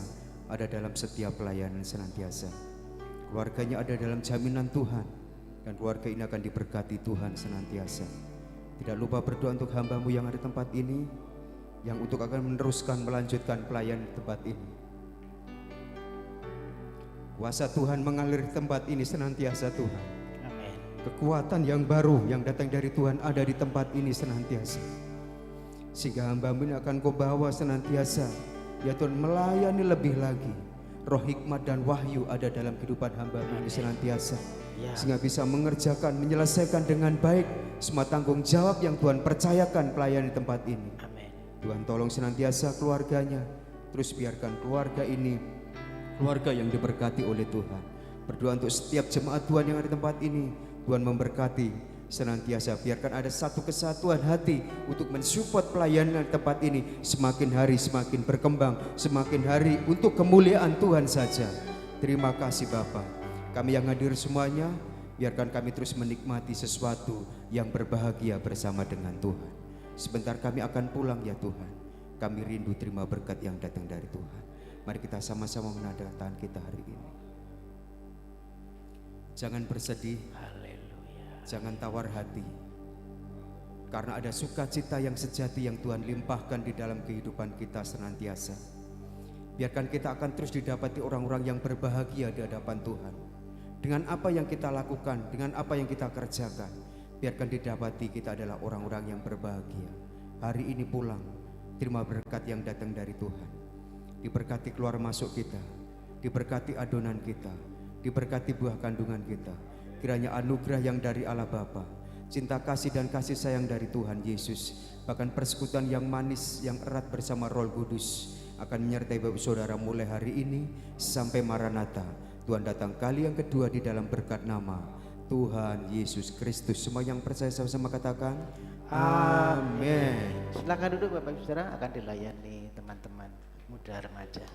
ada dalam setiap pelayanan senantiasa. Keluarganya ada dalam jaminan Tuhan. dan keluarga ini akan diberkati Tuhan senantiasa. Tidak lupa berdoa untuk hamba-Mu yang ada di tempat ini, yang untuk akan meneruskan melanjutkan pelayanan di tempat ini. Kuasa Tuhan mengalir di tempat ini senantiasa Tuhan. Amin. Kekuatan yang baru yang datang dari Tuhan ada di tempat ini senantiasa. Sehingga hamba-Mu ini akan Kau bawa senantiasa, ya Tuhan, melayani lebih lagi. Roh hikmat dan wahyu ada dalam kehidupan hamba-Mu ini senantiasa. Ya. Sehingga bisa mengerjakan, menyelesaikan dengan baik semua tanggung jawab yang Tuhan percayakan pelayanan di tempat ini. Amin. Tuhan tolong senantiasa keluarganya. Terus biarkan keluarga ini keluarga yang diberkati oleh Tuhan. Berdoa untuk setiap jemaat Tuhan yang ada di tempat ini. Tuhan memberkati senantiasa. Biarkan ada satu kesatuan hati untuk mensupport pelayanan di tempat ini. Semakin hari semakin berkembang, semakin hari untuk kemuliaan Tuhan saja. Terima kasih Bapa. Kami yang hadir semuanya, biarkan kami terus menikmati sesuatu yang berbahagia bersama dengan Tuhan. Sebentar kami akan pulang ya Tuhan. Kami rindu terima berkat yang datang dari Tuhan. Mari kita sama-sama menadahkan tangan kita hari ini. Jangan bersedih, Haleluya. jangan tawar hati. Karena ada sukacita yang sejati yang Tuhan limpahkan di dalam kehidupan kita senantiasa. Biarkan kita akan terus didapati orang-orang yang berbahagia di hadapan Tuhan. Dengan apa yang kita lakukan, dengan apa yang kita kerjakan, biarkan didapati kita adalah orang-orang yang berbahagia. Hari ini pulang, terima berkat yang datang dari Tuhan. Diberkati keluar masuk kita, diberkati adonan kita, diberkati buah kandungan kita. Kiranya anugerah yang dari Allah Bapa, cinta kasih dan kasih sayang dari Tuhan Yesus, bahkan persekutuan yang manis, yang erat bersama Roh Kudus akan menyertai Bapak Saudara mulai hari ini sampai Maranatha. Tuhan datang kali yang kedua di dalam berkat nama Tuhan Yesus Kristus. Semua yang percaya sama-sama katakan amin. Silakan duduk Bapak Ibu Saudara, akan dilayani teman-teman muda remaja.